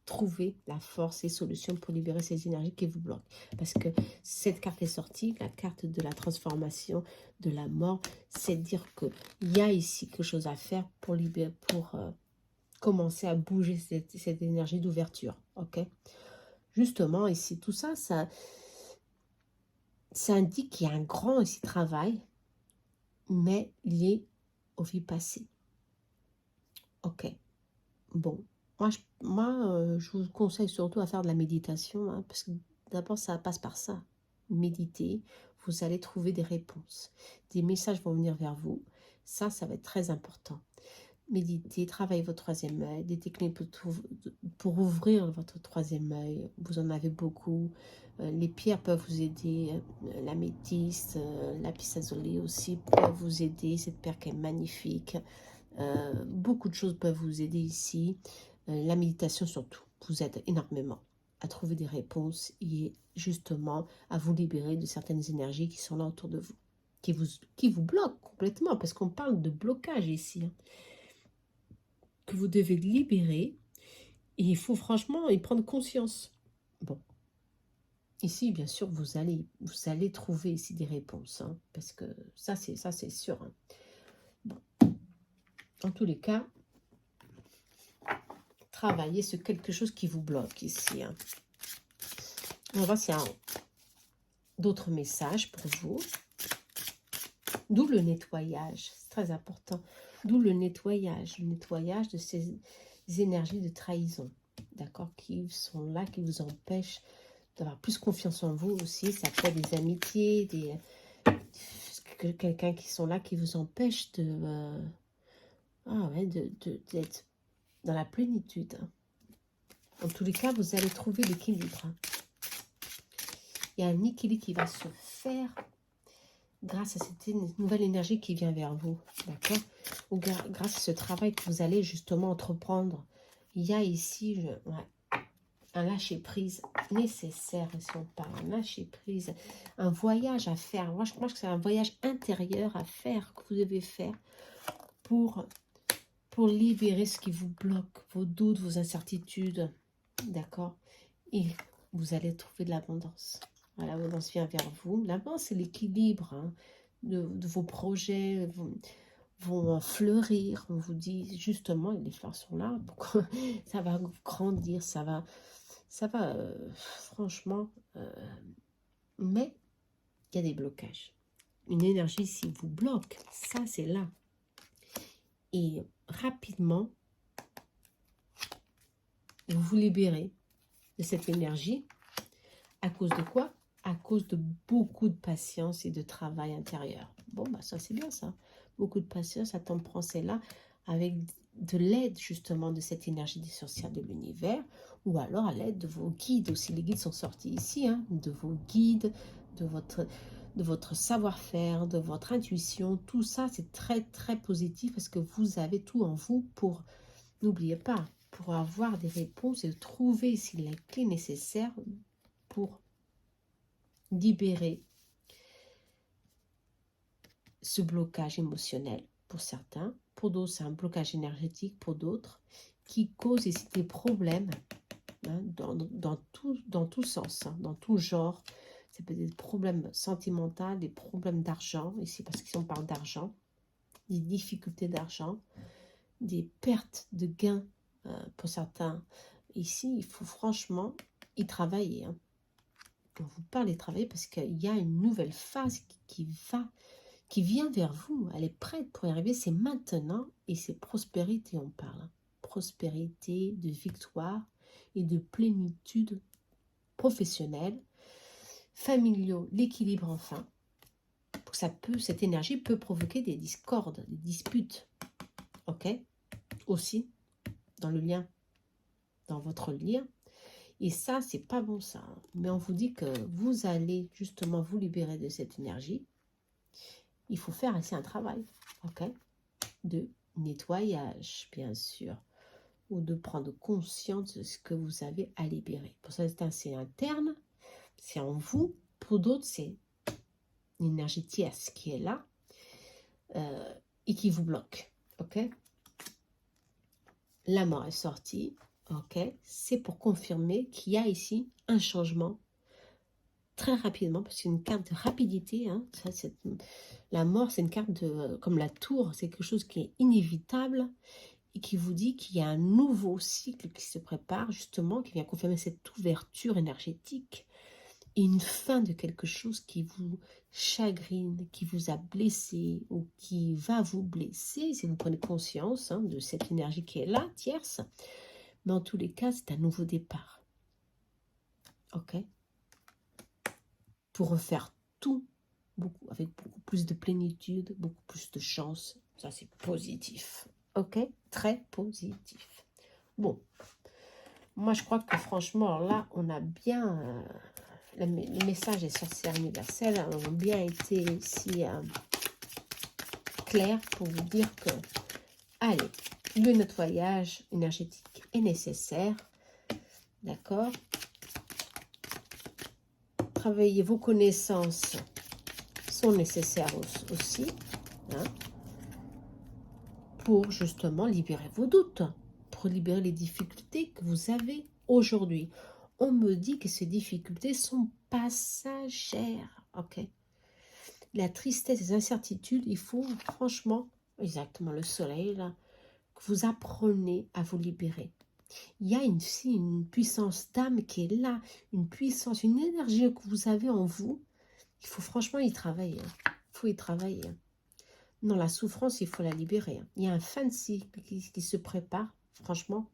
trouver la force et solutions pour libérer ces énergies qui vous bloquent. Parce que cette carte est sortie, la carte de la transformation, de la mort, c'est dire qu'il y a ici quelque chose à faire pour libérer, commencer à bouger cette énergie d'ouverture, ok? Justement, ici, tout ça, ça indique qu'il y a un grand ici travail, mais lié aux vies passées. Ok, bon. Je vous conseille surtout à faire de la méditation, hein, parce que d'abord, ça passe par ça. Méditer, vous allez trouver des réponses. Des messages vont venir vers vous. Ça va être très important. Méditez, travaillez votre troisième œil, des techniques pour ouvrir votre troisième œil. Vous en avez beaucoup. Les pierres peuvent vous aider. La métisse, lapis lazuli aussi peuvent vous aider. Cette pierre qui est magnifique. Beaucoup de choses peuvent vous aider ici. La méditation surtout vous aide énormément à trouver des réponses et justement à vous libérer de certaines énergies qui sont là autour de vous, qui vous bloquent complètement, parce qu'on parle de blocage ici, hein, que vous devez libérer, et il faut franchement y prendre conscience. Bon, ici bien sûr vous allez trouver ici des réponses, hein, parce que ça c'est sûr. Hein. Bon. En tous les cas, travaillez sur quelque chose qui vous bloque ici. Hein. On va voir s'il y a d'autres messages pour vous. D'où le nettoyage, c'est très important. D'où le nettoyage de ces énergies de trahison, d'accord, qui sont là, qui vous empêchent d'avoir plus confiance en vous aussi. Ça peut être des amitiés, quelqu'un qui sont là, qui vous empêche d'être dans la plénitude. En tous les cas, vous allez trouver l'équilibre. Il y a un équilibre qui va se faire grâce à cette nouvelle énergie qui vient vers vous, d'accord? Ou grâce à ce travail que vous allez justement entreprendre. Il y a ici un lâcher-prise nécessaire, si on parle, un lâcher-prise, un voyage à faire. Moi, je pense que c'est un voyage intérieur à faire, que vous devez faire pour libérer ce qui vous bloque, vos doutes, vos incertitudes, d'accord? Et vous allez trouver de l'abondance. Voilà, l'abondance vient vers vous. L'abondance, c'est l'équilibre hein, de vos projets, vont fleurir. On vous dit justement, les fleurs sont là, ça va grandir, ça va franchement, mais il y a des blocages. Une énergie ici vous bloque, ça c'est là. Et rapidement, vous vous libérez de cette énergie. À cause de quoi? À cause de beaucoup de patience et de travail intérieur. Bon, bah ça c'est bien ça. Beaucoup de patience, à tempérance est là, avec de l'aide justement de cette énergie des sorcières de l'univers, ou alors à l'aide de vos guides aussi. Les guides sont sortis ici, hein, de vos guides, de votre savoir-faire, de votre intuition. Tout ça, c'est très très positif parce que vous avez tout en vous pour, n'oubliez pas, pour avoir des réponses et trouver ici les clés nécessaires pour libérer ce blocage émotionnel pour certains. Pour d'autres, c'est un blocage énergétique pour d'autres qui cause ici des problèmes hein, dans tout sens, hein, dans tout genre. Ça peut être des problèmes sentimentaux, des problèmes d'argent, ici parce qu'on parle d'argent, des difficultés d'argent, des pertes de gains pour certains. Ici, il faut franchement y travailler. Hein. On vous parle de travailler parce qu'il y a une nouvelle phase qui vient vers vous. Elle est prête pour y arriver. C'est maintenant et c'est prospérité, on parle. Hein. Prospérité, de victoire et de plénitude professionnelle, familiaux, l'équilibre enfin. Cette énergie peut provoquer des discordes, des disputes. Ok? Aussi, dans le lien, dans votre lien. Et ça, c'est pas bon ça. Hein. Mais on vous dit que vous allez justement vous libérer de cette énergie. Il faut faire ainsi un travail, ok, de nettoyage, bien sûr, ou de prendre conscience de ce que vous avez à libérer. Pour certains, c'est interne, c'est en vous. Pour d'autres, c'est une énergie tierce qui est là et qui vous bloque, ok. La mort est sortie, ok. C'est pour confirmer qu'il y a ici un changement très rapidement, parce que c'est une carte de rapidité. Hein. Ça, la mort, c'est une carte comme la tour, c'est quelque chose qui est inévitable et qui vous dit qu'il y a un nouveau cycle qui se prépare, justement, qui vient confirmer cette ouverture énergétique et une fin de quelque chose qui vous chagrine, qui vous a blessé ou qui va vous blesser, si vous prenez conscience hein, de cette énergie qui est là, tierce. Mais en tous les cas, c'est un nouveau départ. Ok ? Pour refaire tout avec beaucoup plus de plénitude, beaucoup plus de chance. Ça, c'est positif. Ok? Très positif. Bon. Moi, je crois que franchement, là, on a bien... les messages des sorcières universelles ont bien été ici clairs pour vous dire que, allez, le nettoyage énergétique est nécessaire. D'accord? Travailler vos connaissances sont nécessaires aussi, hein, pour justement libérer vos doutes, pour libérer les difficultés que vous avez aujourd'hui. On me dit que ces difficultés sont passagères, ok? La tristesse, les incertitudes, il faut franchement, exactement le soleil là, que vous apprenez à vous libérer. Il y a une puissance d'âme qui est là, une puissance, une énergie que vous avez en vous. Il faut franchement y travailler. Il faut y travailler. Non, la souffrance, il faut la libérer. Il y a un fin de cycle qui se prépare, franchement.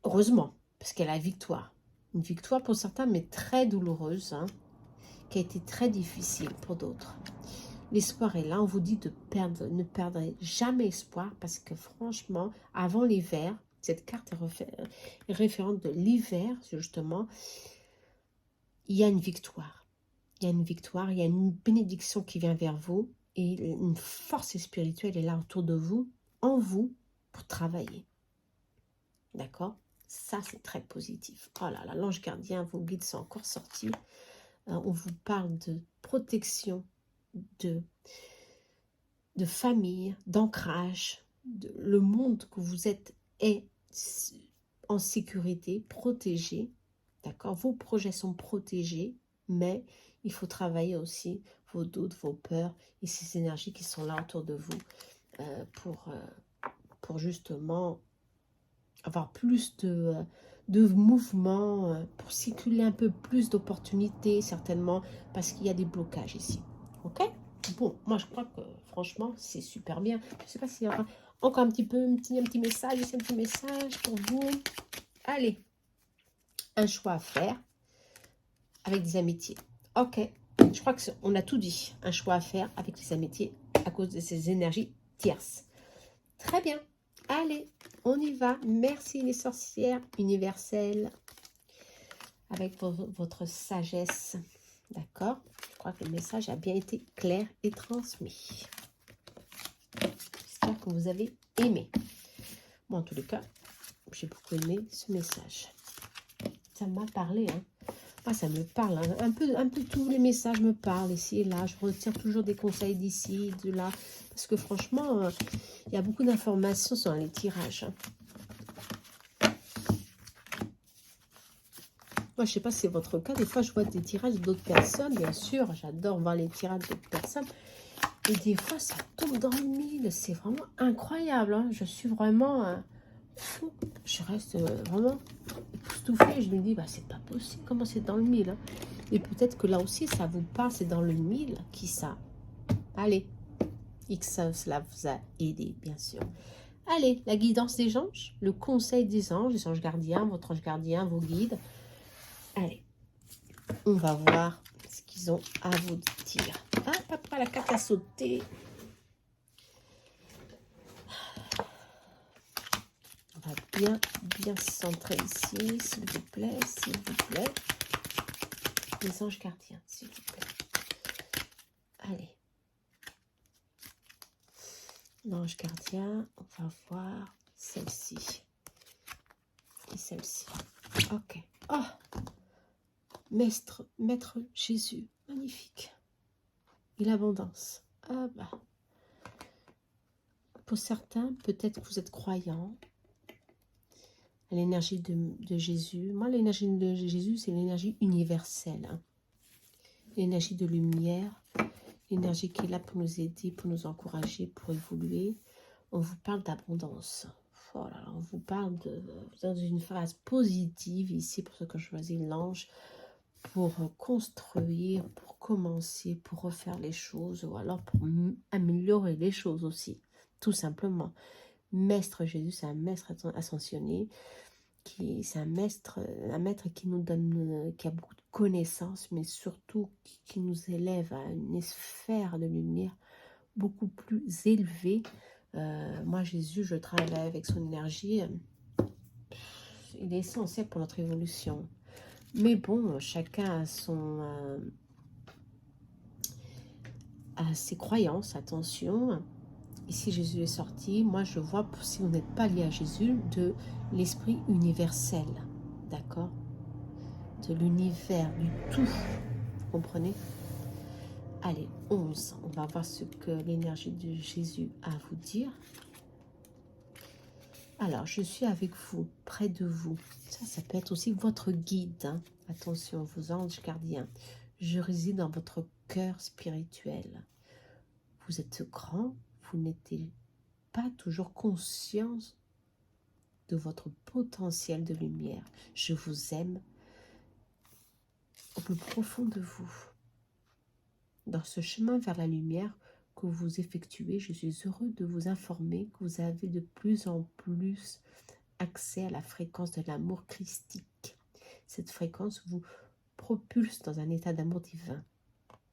Heureusement, parce qu'il y a la victoire. Une victoire pour certains, mais très douloureuse, hein, qui a été très difficile pour d'autres. L'espoir est là, on vous dit de perdre, ne perdrez jamais espoir, parce que franchement, avant l'hiver, cette carte est référente de l'hiver, justement, il y a une victoire. Il y a une victoire, il y a une bénédiction qui vient vers vous, et une force spirituelle est là autour de vous, en vous, pour travailler. D'accord? Ça, c'est très positif. Oh là là, l'ange gardien, vos guides sont encore sortis. On vous parle de protection, de famille, d'ancrage. Le monde que vous êtes est en sécurité, protégé. D'accord? Vos projets sont protégés, mais il faut travailler aussi vos doutes, vos peurs et ces énergies qui sont là autour de vous pour justement avoir plus de mouvement, pour circuler un peu plus d'opportunités, certainement, parce qu'il y a des blocages ici. Ok? Bon, moi, je crois que, franchement, c'est super bien. Je ne sais pas s'il y aura encore un petit message, ici, un petit message pour vous. Allez, un choix à faire avec des amitiés. Ok, je crois qu'on a tout dit. Un choix à faire avec des amitiés à cause de ces énergies tierces. Très bien. Allez, on y va. Merci les sorcières universelles avec votre sagesse. D'accord? Je crois que le message a bien été clair et transmis. J'espère que vous avez aimé. Moi, en tous les cas, j'ai beaucoup aimé ce message. Ça m'a parlé, hein. Moi, ça me parle. Hein. Un peu tous les messages me parlent ici et là. Je retire toujours des conseils d'ici, de là. Parce que franchement, il y a beaucoup d'informations sur les tirages. Hein. Moi, je ne sais pas si c'est votre cas. Des fois, je vois des tirages d'autres personnes. Bien sûr, j'adore voir les tirages d'autres personnes. Et des fois, ça tombe dans le mille. C'est vraiment incroyable. Hein. Je suis vraiment fou. Je reste vraiment époustouflée. Je me dis, bah, c'est pas possible. Comment c'est dans le mille, hein. Et peut-être que là aussi, ça vous parle. C'est dans le mille. Qui ça? Allez. X, cela vous a aidé, bien sûr. Allez, la guidance des anges. Le conseil des anges gardiens, votre ange gardien, vos guides. Allez, on va voir ce qu'ils ont à vous dire. Ah, papa, la carte a sauté. On va bien se centrer ici, s'il vous plaît, s'il vous plaît. Les anges gardiens, s'il vous plaît. Allez. L'ange gardien, on va voir celle-ci. Et celle-ci. Ok. Oh! Maître Jésus, magnifique. Et l'abondance. Ah bah. Pour certains, peut-être que vous êtes croyants. L'énergie de Jésus. Moi, l'énergie de Jésus, c'est l'énergie universelle. Hein. L'énergie de lumière. L'énergie qui est là pour nous aider, pour nous encourager, pour évoluer. On vous parle d'abondance. Oh là là, on vous parle dans une phase positive ici, pour ceux qui ont choisi l'ange. Pour construire, pour commencer, pour refaire les choses, ou alors pour améliorer les choses aussi, tout simplement. Maître Jésus, c'est un maître ascensionné, c'est un maître qui nous donne, qui a beaucoup de connaissances, mais surtout qui nous élève à une sphère de lumière beaucoup plus élevée. Moi, Jésus, je travaille avec son énergie, il est essentiel pour notre évolution. Mais bon, chacun a ses croyances, attention. Ici, Jésus est sorti. Moi, je vois, si vous n'êtes pas lié à Jésus, de l'esprit universel. D'accord? De l'univers, du tout. Vous comprenez? Allez, 11. On va voir ce que l'énergie de Jésus a à vous dire. Alors, je suis avec vous, près de vous. Ça peut être aussi votre guide. Hein. Attention, vos anges gardiens. Je réside dans votre cœur spirituel. Vous êtes grand, vous n'êtes pas toujours conscience de votre potentiel de lumière. Je vous aime au plus profond de vous. Dans ce chemin vers la lumière que vous effectuez, je suis heureux de vous informer que vous avez de plus en plus accès à la fréquence de l'amour christique. Cette fréquence vous propulse dans un état d'amour divin,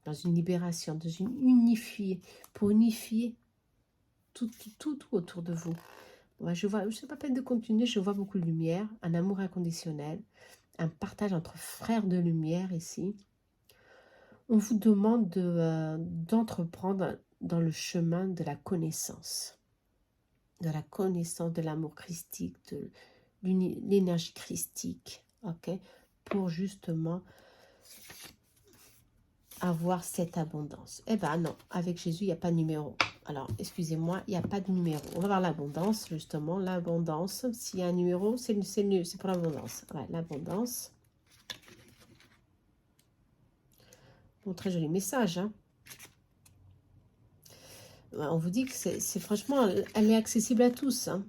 dans une libération, dans une unifiée, pour unifier tout autour de vous. Ouais, je vois, je n'ai pas peine de continuer, je vois beaucoup de lumière, un amour inconditionnel, un partage entre frères de lumière ici. On vous demande d'entreprendre dans le chemin de la connaissance de l'amour christique, de l'énergie christique, ok, pour justement avoir cette abondance. Eh ben non, avec Jésus, il n'y a pas de numéro. Alors, excusez-moi, il n'y a pas de numéro. On va voir l'abondance, justement, l'abondance. S'il y a un numéro, c'est pour l'abondance. Ouais, l'abondance. Bon, très joli message, hein. On vous dit que c'est franchement, elle est accessible à tous, hein.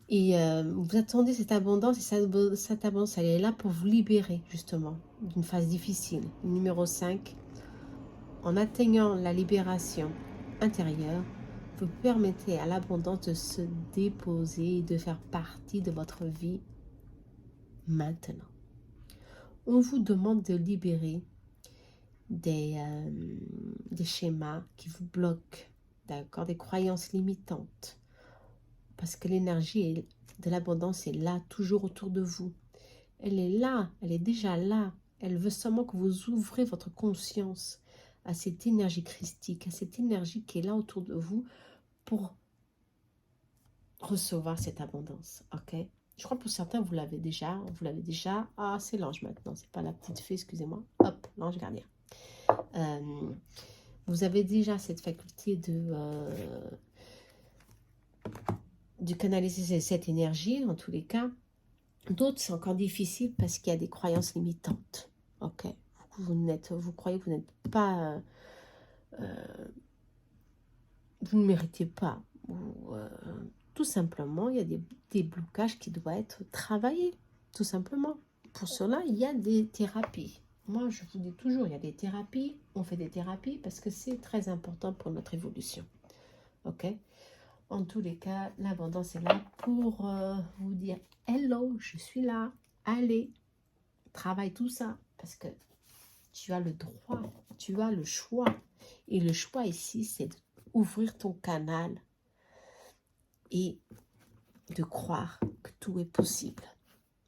Et vous attendez cette abondance, et cette abondance, elle est là pour vous libérer, justement, d'une phase difficile. Numéro 5, en atteignant la libération intérieure, vous permettez à l'abondance de se déposer et de faire partie de votre vie maintenant. On vous demande de libérer des schémas qui vous bloquent, d'accord, des croyances limitantes. Parce que l'énergie de l'abondance est là, toujours autour de vous. Elle est là, elle est déjà là. Elle veut seulement que vous ouvrez votre conscience à cette énergie christique, à cette énergie qui est là autour de vous pour recevoir cette abondance. Ok? Je crois que pour certains, vous l'avez déjà. Ah, c'est l'ange maintenant, c'est pas la petite fée, excusez-moi. Hop, l'ange gardien. Vous avez déjà cette faculté de canaliser cette énergie, en tous les cas. D'autres, c'est encore difficile parce qu'il y a des croyances limitantes. Ok, vous croyez que vous n'êtes pas, vous ne méritez pas. Ou, tout simplement, il y a des blocages qui doivent être travaillés, tout simplement. Pour cela, il y a des thérapies. Moi, je vous dis toujours, il y a des thérapies. On fait des thérapies parce que c'est très important pour notre évolution. Ok. En tous les cas, l'abondance est là pour vous dire « Hello, je suis là, allez, travaille tout ça. » Parce que tu as le droit, tu as le choix. Et le choix ici, c'est d'ouvrir ton canal et de croire que tout est possible.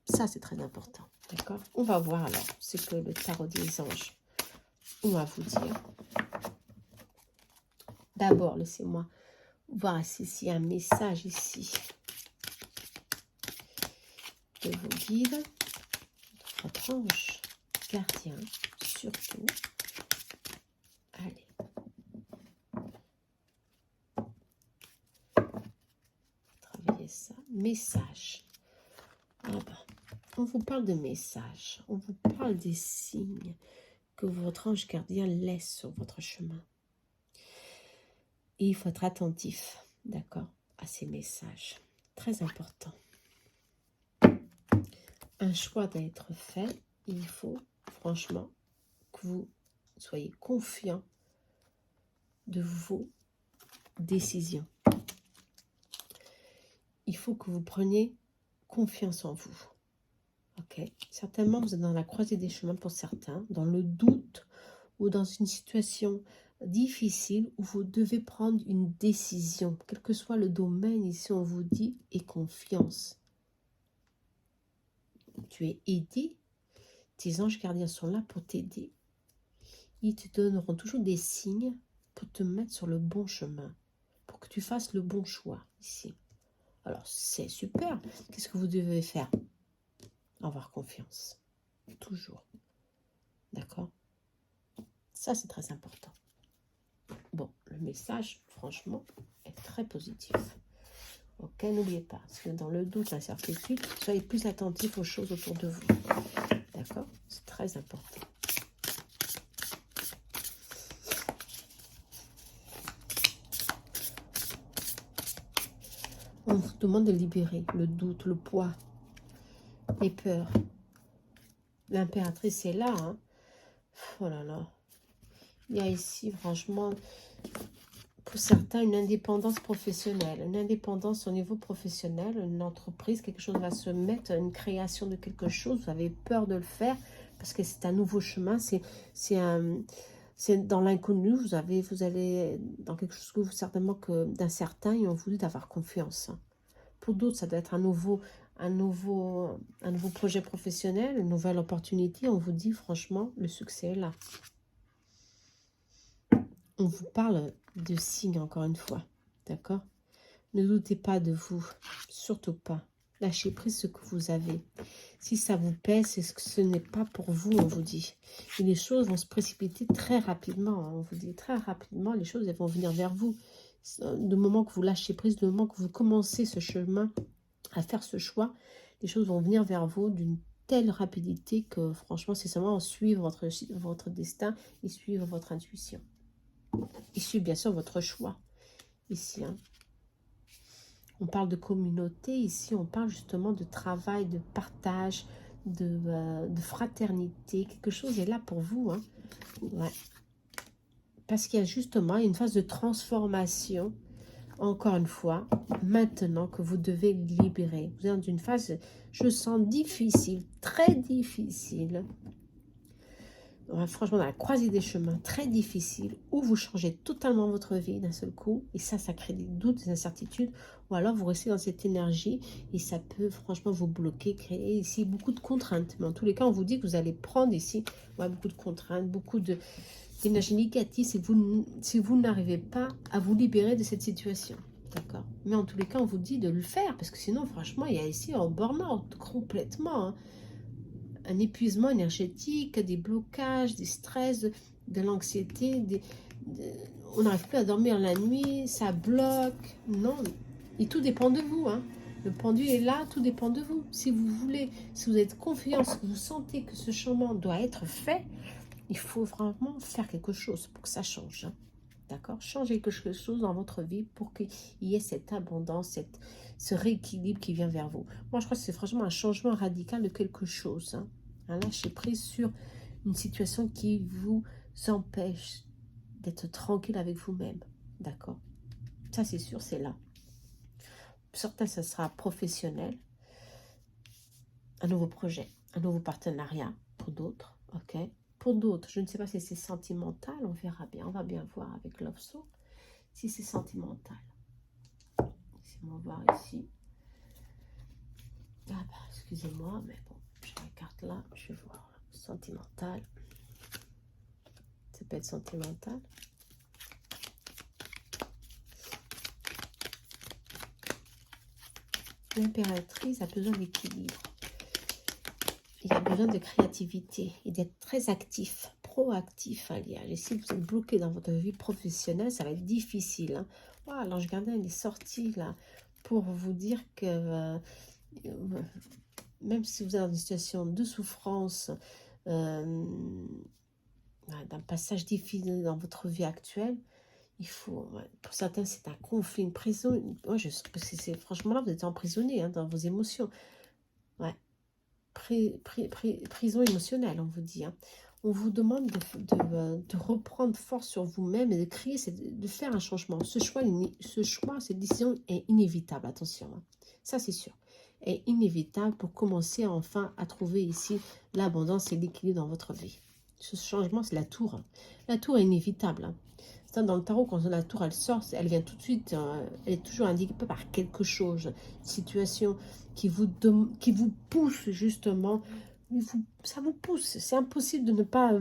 Ça, c'est très important. D'accord? On va voir alors ce que le tarot des anges va vous dire. D'abord, laissez-moi voir s'il y a un message ici de vos guides, votre ange gardien, surtout. Allez. Travailler ça. Message. Ah ben, on vous parle de messages. On vous parle des signes que votre ange gardien laisse sur votre chemin. Et il faut être attentif, d'accord, à ces messages. Très important. Un choix doit être fait. Il faut, franchement, que vous soyez confiant de vos décisions. Il faut que vous preniez confiance en vous. Ok. Certainement, vous êtes dans la croisée des chemins pour certains, dans le doute ou dans une situation difficile où vous devez prendre une décision. Quel que soit le domaine, ici on vous dit « aie confiance ». Tu es aidé, tes anges gardiens sont là pour t'aider. Ils te donneront toujours des signes pour te mettre sur le bon chemin, pour que tu fasses le bon choix ici. Alors, c'est super. Qu'est-ce que vous devez faire? Avoir confiance. Toujours. D'accord? Ça, c'est très important. Bon, le message, franchement, est très positif. Ok, n'oubliez pas, parce que dans le doute, l'incertitude, soyez plus attentifs aux choses autour de vous. D'accord? C'est très important. On vous demande de libérer le doute, le poids, les peurs. L'impératrice est là. Hein. Oh là là. Il y a ici, franchement, pour certains, une indépendance professionnelle. Une indépendance au niveau professionnel. Une entreprise, quelque chose va se mettre, une création de quelque chose. Vous avez peur de le faire parce que c'est un nouveau chemin. C'est dans l'inconnu. Vous allez dans quelque chose que vous, certainement d'incertain, et on vous dit d'avoir confiance. Pour d'autres, ça doit être un nouveau projet professionnel, une nouvelle opportunité. On vous dit, franchement, le succès est là. On vous parle de signes, encore une fois. D'accord? Ne doutez pas de vous. Surtout pas. Lâchez prise ce que vous avez. Si ça vous pèse, c'est que ce n'est pas pour vous, on vous dit. Et les choses vont se précipiter très rapidement. Hein, on vous dit très rapidement, les choses elles vont venir vers vous. Du moment que vous lâchez prise, du moment que vous commencez ce chemin, à faire ce choix, les choses vont venir vers vous d'une telle rapidité que franchement, c'est seulement suivre votre destin et suivre votre intuition. Et suivre bien sûr votre choix. Ici, hein. On parle de communauté, ici on parle justement de travail, de partage, de fraternité. Quelque chose est là pour vous. Hein. Ouais. Parce qu'il y a justement une phase de transformation. Encore une fois, maintenant que vous devez libérer. Vous êtes dans une phase, je sens difficile, très difficile. Ouais, franchement, dans la croisée des chemins, très difficile, où vous changez totalement votre vie d'un seul coup. Et ça crée des doutes, des incertitudes. Ou alors, vous restez dans cette énergie et ça peut franchement vous bloquer, créer ici beaucoup de contraintes. Mais en tous les cas, on vous dit que vous allez prendre ici beaucoup de contraintes, beaucoup d'énergie négative si vous n'arrivez pas à vous libérer de cette situation. D'accord. Mais en tous les cas, on vous dit de le faire, parce que sinon, franchement, il y a ici un burn-out complètement. Hein. Un épuisement énergétique, des blocages, des stress, de l'anxiété. On n'arrive plus à dormir la nuit, ça bloque. Non, et tout dépend de vous. Hein. Le pendule est là, tout dépend de vous. Si vous voulez, si vous êtes confiance, que vous sentez que ce changement doit être fait, il faut vraiment faire quelque chose pour que ça change. Hein. D'accord? Changez quelque chose dans votre vie pour qu'il y ait cette abondance, ce rééquilibre qui vient vers vous. Moi, je crois que c'est franchement un changement radical de quelque chose. Hein. Un lâcher prise sur une situation qui vous empêche d'être tranquille avec vous-même. D'accord? Ça, c'est sûr, c'est là. Pour certains, ça sera professionnel. Un nouveau projet, un nouveau partenariat. Pour d'autres, ok? Pour d'autres, je ne sais pas si c'est sentimental, on verra bien. On va bien voir avec Love Soul si c'est sentimental. Laissez-moi voir ici. Ah bah, excusez-moi, mais bon, j'ai la carte là, je vais voir. Sentimental. Ça peut être sentimental. L'impératrice a besoin d'équilibre. Il a besoin de créativité et d'être très actif, proactif, alliage. Et si vous êtes bloqué dans votre vie professionnelle, ça va être difficile. Hein. Voilà, l'ange gardien il est sorti là pour vous dire que même si vous êtes dans une situation de souffrance, d'un passage difficile dans votre vie actuelle, il faut, pour certains c'est un conflit, une prison. Moi, franchement là vous êtes emprisonné hein, dans vos émotions. Ouais. Prison émotionnelle, on vous dit. Hein. On vous demande de reprendre force sur vous-même et de créer, de faire un changement. Ce choix, cette décision est inévitable, attention. Hein. Ça, c'est sûr. Est inévitable pour commencer enfin à trouver ici l'abondance et l'équilibre dans votre vie. Ce changement, c'est la tour. Hein. La tour est inévitable. Hein. Dans le tarot, quand la tour, elle sort, elle vient tout de suite, elle est toujours indiquée par quelque chose, une situation qui vous pousse justement, ça vous pousse. C'est impossible de ne pas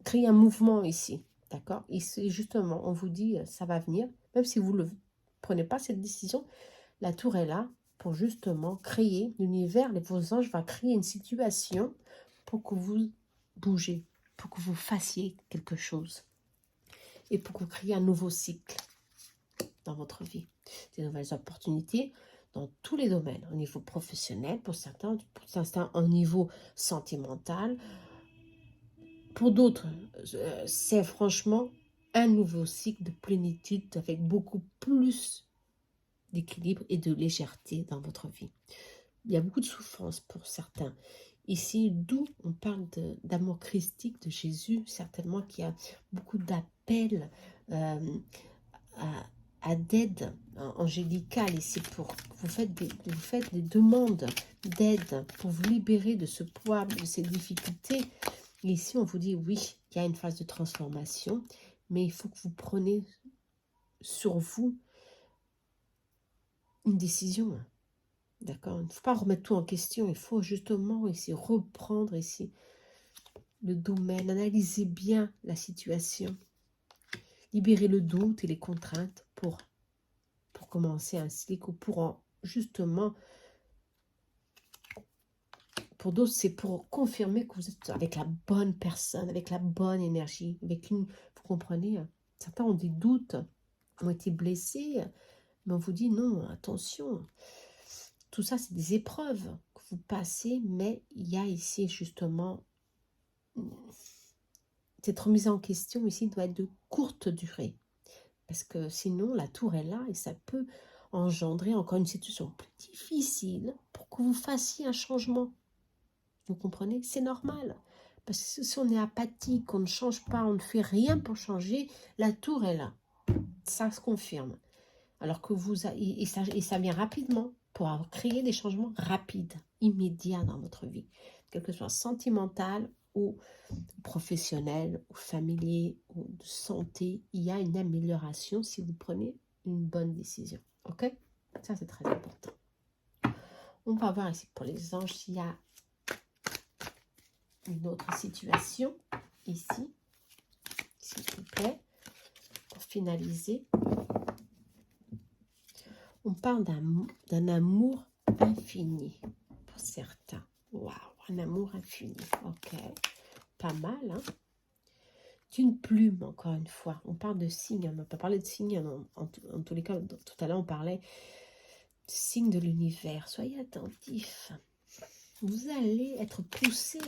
créer un mouvement ici, d'accord? Et c'est justement, on vous dit, ça va venir, même si vous ne prenez pas cette décision, la tour est là pour justement créer l'univers, vos anges vont créer une situation pour que vous bougez, pour que vous fassiez quelque chose. Et pour que vous créez un nouveau cycle dans votre vie. Des nouvelles opportunités dans tous les domaines, au niveau professionnel, pour certains au niveau sentimental. Pour d'autres, c'est franchement un nouveau cycle de plénitude avec beaucoup plus d'équilibre et de légèreté dans votre vie. Il y a beaucoup de souffrance pour certains. Ici, d'où on parle d'amour christique de Jésus, certainement qu'il y a beaucoup d'appels à d'aide angélicale ici. Vous faites des demandes d'aide pour vous libérer de ce poids, de ces difficultés. Et ici, on vous dit, oui, il y a une phase de transformation, mais il faut que vous preniez sur vous une décision. D'accord? Il ne faut pas remettre tout en question. Il faut justement ici reprendre ici le domaine, analyser bien la situation, libérer le doute et les contraintes pour commencer ainsi, justement, pour d'autres, c'est pour confirmer que vous êtes avec la bonne personne, avec la bonne énergie, vous comprenez, certains ont des doutes, ont été blessés, mais on vous dit non, attention, tout ça c'est des épreuves que vous passez, mais il y a ici justement cette remise en question ici doit être de courte durée, parce que sinon la tour est là et ça peut engendrer encore une situation plus difficile pour que vous fassiez un changement. Vous comprenez? C'est normal. Parce que si on est apathique, on ne change pas, on ne fait rien pour changer, la tour est là. Ça se confirme. Alors que ça vient rapidement pour créer des changements rapides, immédiats dans votre vie. Quel que soit sentimental ou professionnel, ou familier, ou de santé, il y a une amélioration si vous prenez une bonne décision. Ok? Ça, c'est très important. On va voir ici pour les anges s'il y a une autre situation ici, s'il vous plaît, pour finaliser. On parle d'un amour infini pour certains. Waouh, un amour infini. Ok, pas mal, hein? D'une plume, encore une fois. On parle de signes. On n'a pas parlé de signes. En tous les cas, tout à l'heure, on parlait de signes de l'univers. Soyez attentifs. Vous allez être poussé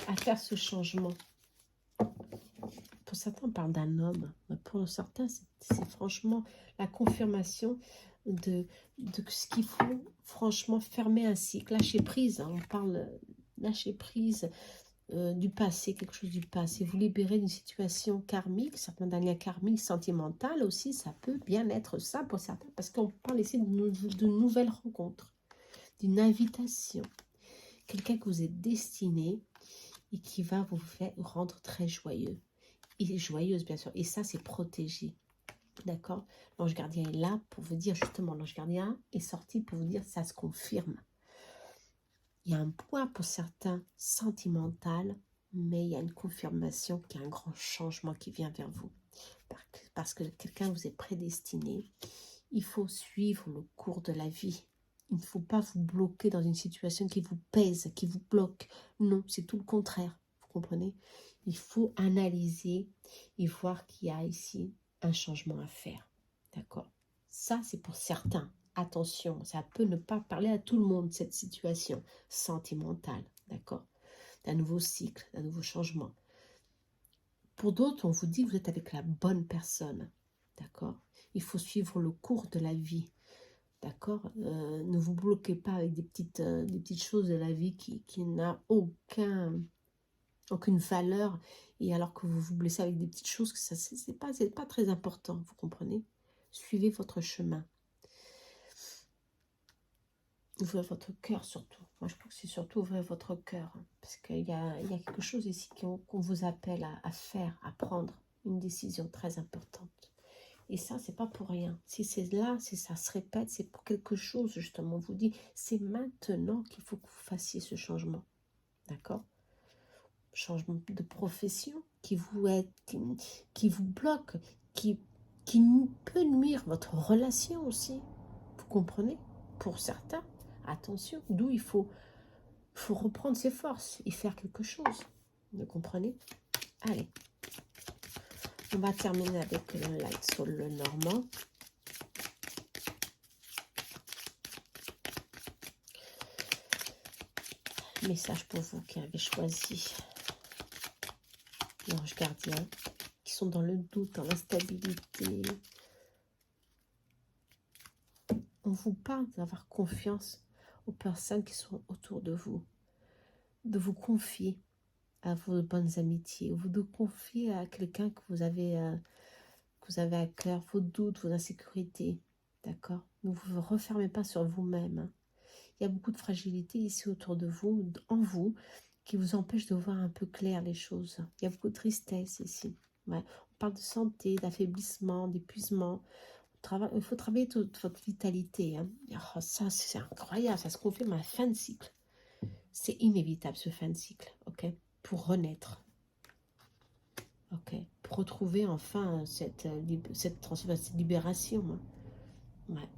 à faire ce changement. Pour certains, on parle d'un homme. Mais pour certains, c'est franchement la confirmation de ce qu'il faut franchement fermer un cycle. Lâcher prise. Hein, on parle lâcher prise du passé, quelque chose du passé. Vous libérer d'une situation karmique, certains d'un lien karmique, sentimental aussi. Ça peut bien être ça pour certains. Parce qu'on parle ici de nouvelles rencontres. D'une invitation. Quelqu'un que vous êtes destiné et qui va vous rendre très joyeux. Et joyeuse, bien sûr. Et ça, c'est protégé. D'accord? L'ange gardien est là pour vous dire, justement, l'ange gardien est sorti pour vous dire, ça se confirme. Il y a un poids pour certains sentimental, mais il y a une confirmation qu'il y a un grand changement qui vient vers vous. Parce que quelqu'un vous est prédestiné. Il faut suivre le cours de la vie. Il ne faut pas vous bloquer dans une situation qui vous pèse, qui vous bloque. Non, c'est tout le contraire. Vous comprenez? Il faut analyser et voir qu'il y a ici un changement à faire. D'accord? Ça, c'est pour certains. Attention, ça peut ne pas parler à tout le monde, cette situation sentimentale. D'accord? D'un nouveau cycle, d'un nouveau changement. Pour d'autres, on vous dit que vous êtes avec la bonne personne. D'accord? Il faut suivre le cours de la vie. D'accord? Ne vous bloquez pas avec des petites choses de la vie qui n'a aucune valeur, et alors que vous vous blessez avec des petites choses, que ça c'est pas très important, vous comprenez? Suivez votre chemin. Ouvrez votre cœur surtout. Moi je pense que c'est surtout ouvrir votre cœur, hein, parce qu'il y a quelque chose ici qu'on vous appelle à faire, à prendre une décision très importante. Et ça, c'est pas pour rien. Si c'est là, si ça se répète, c'est pour quelque chose, justement. On vous dit, c'est maintenant qu'il faut que vous fassiez ce changement. D'accord? Changement de profession qui vous bloque, qui peut nuire votre relation aussi. Vous comprenez? Pour certains, attention, d'où il faut reprendre ses forces et faire quelque chose. Vous comprenez? Allez. On va terminer avec le Light Soul le Normand. Message pour vous qui avez choisi l'ange gardien, qui sont dans le doute, dans l'instabilité. on vous parle d'avoir confiance aux personnes qui sont autour de vous confier à vos bonnes amitiés, ou de confier à quelqu'un que vous avez à cœur, vos doutes, vos insécurités, d'accord? Ne vous refermez pas sur vous-même, hein. Il y a beaucoup de fragilité ici autour de vous, en vous, qui vous empêche de voir un peu clair les choses. Il y a beaucoup de tristesse ici. Ouais. On parle de santé, d'affaiblissement, d'épuisement. Il faut travailler toute votre vitalité, hein. Oh, ça, c'est incroyable, ça se confirme à la fin de cycle. C'est inévitable, ce fin de cycle, ok? Pour renaître, ok? Pour retrouver enfin cette transformation, cette libération, hein. Ouais.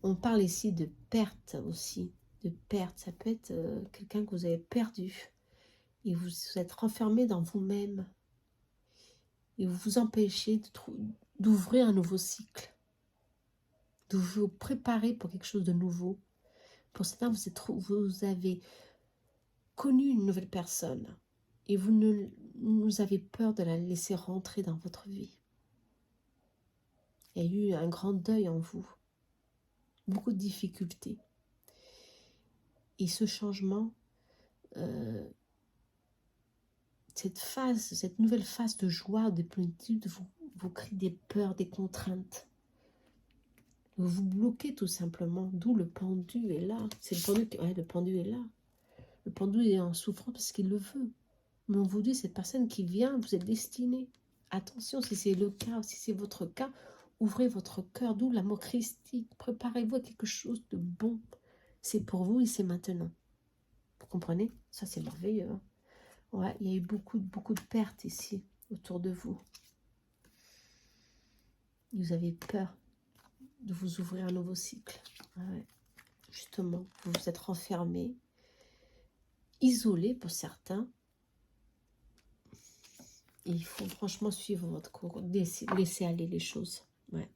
On parle ici de perte aussi, de perte. Ça peut être quelqu'un que vous avez perdu et vous êtes renfermé dans vous-même et vous vous empêchez d'ouvrir un nouveau cycle, de vous préparer pour quelque chose de nouveau. Pour certains, vous avez connu une nouvelle personne et vous avez peur de la laisser rentrer dans votre vie. Il y a eu un grand deuil en vous, beaucoup de difficultés. Et ce changement, cette nouvelle phase de joie, de plénitude, vous crée des peurs, des contraintes. Vous vous bloquez tout simplement, d'où le pendu est là. C'est le pendu est là. Le pendu est en souffrance parce qu'il le veut. Mais on vous dit, cette personne qui vient, vous êtes destiné. Attention, si c'est le cas, si c'est votre cas, ouvrez votre cœur, d'où l'amour christique. Préparez-vous à quelque chose de bon. C'est pour vous et c'est maintenant. Vous comprenez? Ça, c'est merveilleux, hein. Ouais, il y a eu beaucoup de pertes ici, autour de vous. Vous avez peur de vous ouvrir un nouveau cycle. Ouais. Justement, vous vous êtes renfermé, isolé pour certains. Et il faut franchement suivre votre cours, laisser aller les choses. Ouais.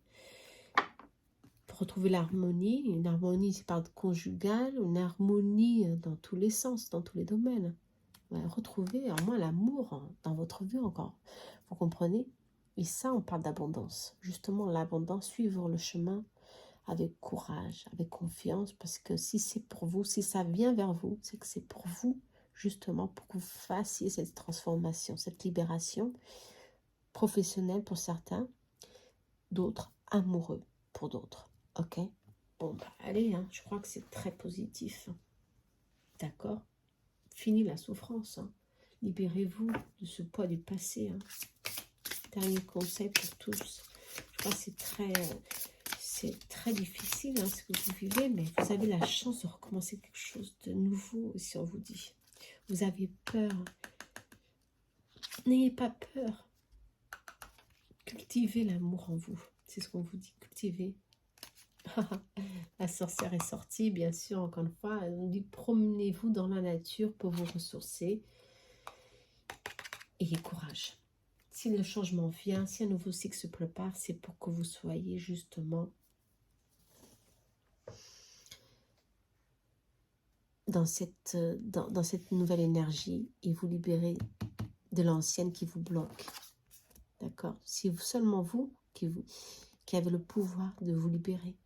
Pour retrouver l'harmonie, une harmonie, c'est par conjugale, une harmonie dans tous les sens, dans tous les domaines. Ouais, retrouver au moins l'amour dans votre vie encore. Vous comprenez? Et ça, on parle d'abondance. Justement, l'abondance, suivre le chemin avec courage, avec confiance, parce que si c'est pour vous, si ça vient vers vous, c'est que c'est pour vous, justement, pour que vous fassiez cette transformation, cette libération professionnelle pour certains, d'autres amoureux pour d'autres. Ok? Bon, bah, allez, hein, je crois que c'est très positif. D'accord? Fini la souffrance, hein. Libérez-vous de ce poids du passé, hein. Dernier conseil pour tous. Je crois que c'est très difficile, hein, ce que vous vivez, mais vous avez la chance de recommencer quelque chose de nouveau, si on vous dit. Vous avez peur. N'ayez pas peur. Cultivez l'amour en vous. C'est ce qu'on vous dit, cultivez. La sorcière est sortie, bien sûr, encore une fois. Elle nous dit, promenez-vous dans la nature pour vous ressourcer. Ayez courage. Si le changement vient, si un nouveau cycle se prépare, c'est pour que vous soyez justement dans cette nouvelle énergie et vous libérer de l'ancienne qui vous bloque. D'accord? C'est seulement vous qui avez le pouvoir de vous libérer.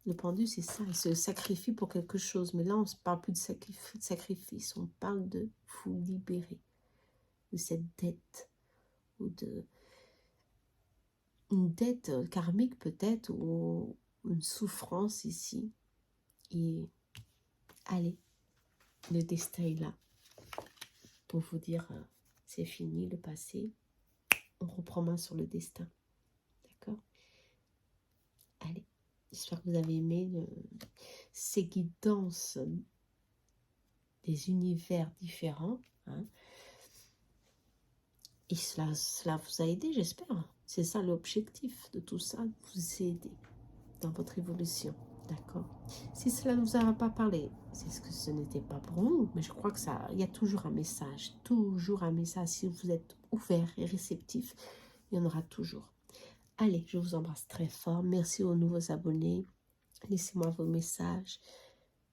Le pendu, c'est ça, il se sacrifie pour quelque chose. Mais là, on ne parle plus de sacrifice, on parle de vous libérer de cette dette, ou de une dette karmique peut-être, ou une souffrance ici. Et allez, le destin est là pour vous dire, c'est fini, le passé. On reprend main sur le destin. D'accord? Allez, j'espère que vous avez aimé ces guidances des univers différents, hein. Et cela vous a aidé, j'espère. C'est ça l'objectif de tout ça, vous aider dans votre évolution. D'accord? Si cela ne vous a pas parlé, c'est ce que ce n'était pas pour vous, mais je crois que il y a toujours un message. Toujours un message. Si vous êtes ouvert et réceptif, il y en aura toujours. Allez, je vous embrasse très fort. Merci aux nouveaux abonnés. Laissez-moi vos messages.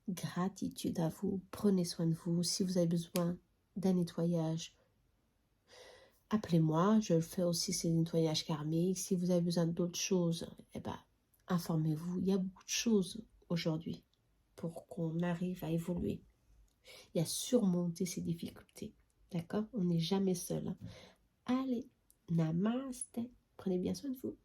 Gratitude à vous. Prenez soin de vous. Si vous avez besoin d'un nettoyage, appelez-moi. Je fais aussi ces nettoyages karmiques. Si vous avez besoin d'autres choses, eh ben, informez-vous. Il y a beaucoup de choses aujourd'hui pour qu'on arrive à évoluer et à surmonter ces difficultés. D'accord? On n'est jamais seul. Allez, namaste. Prenez bien soin de vous.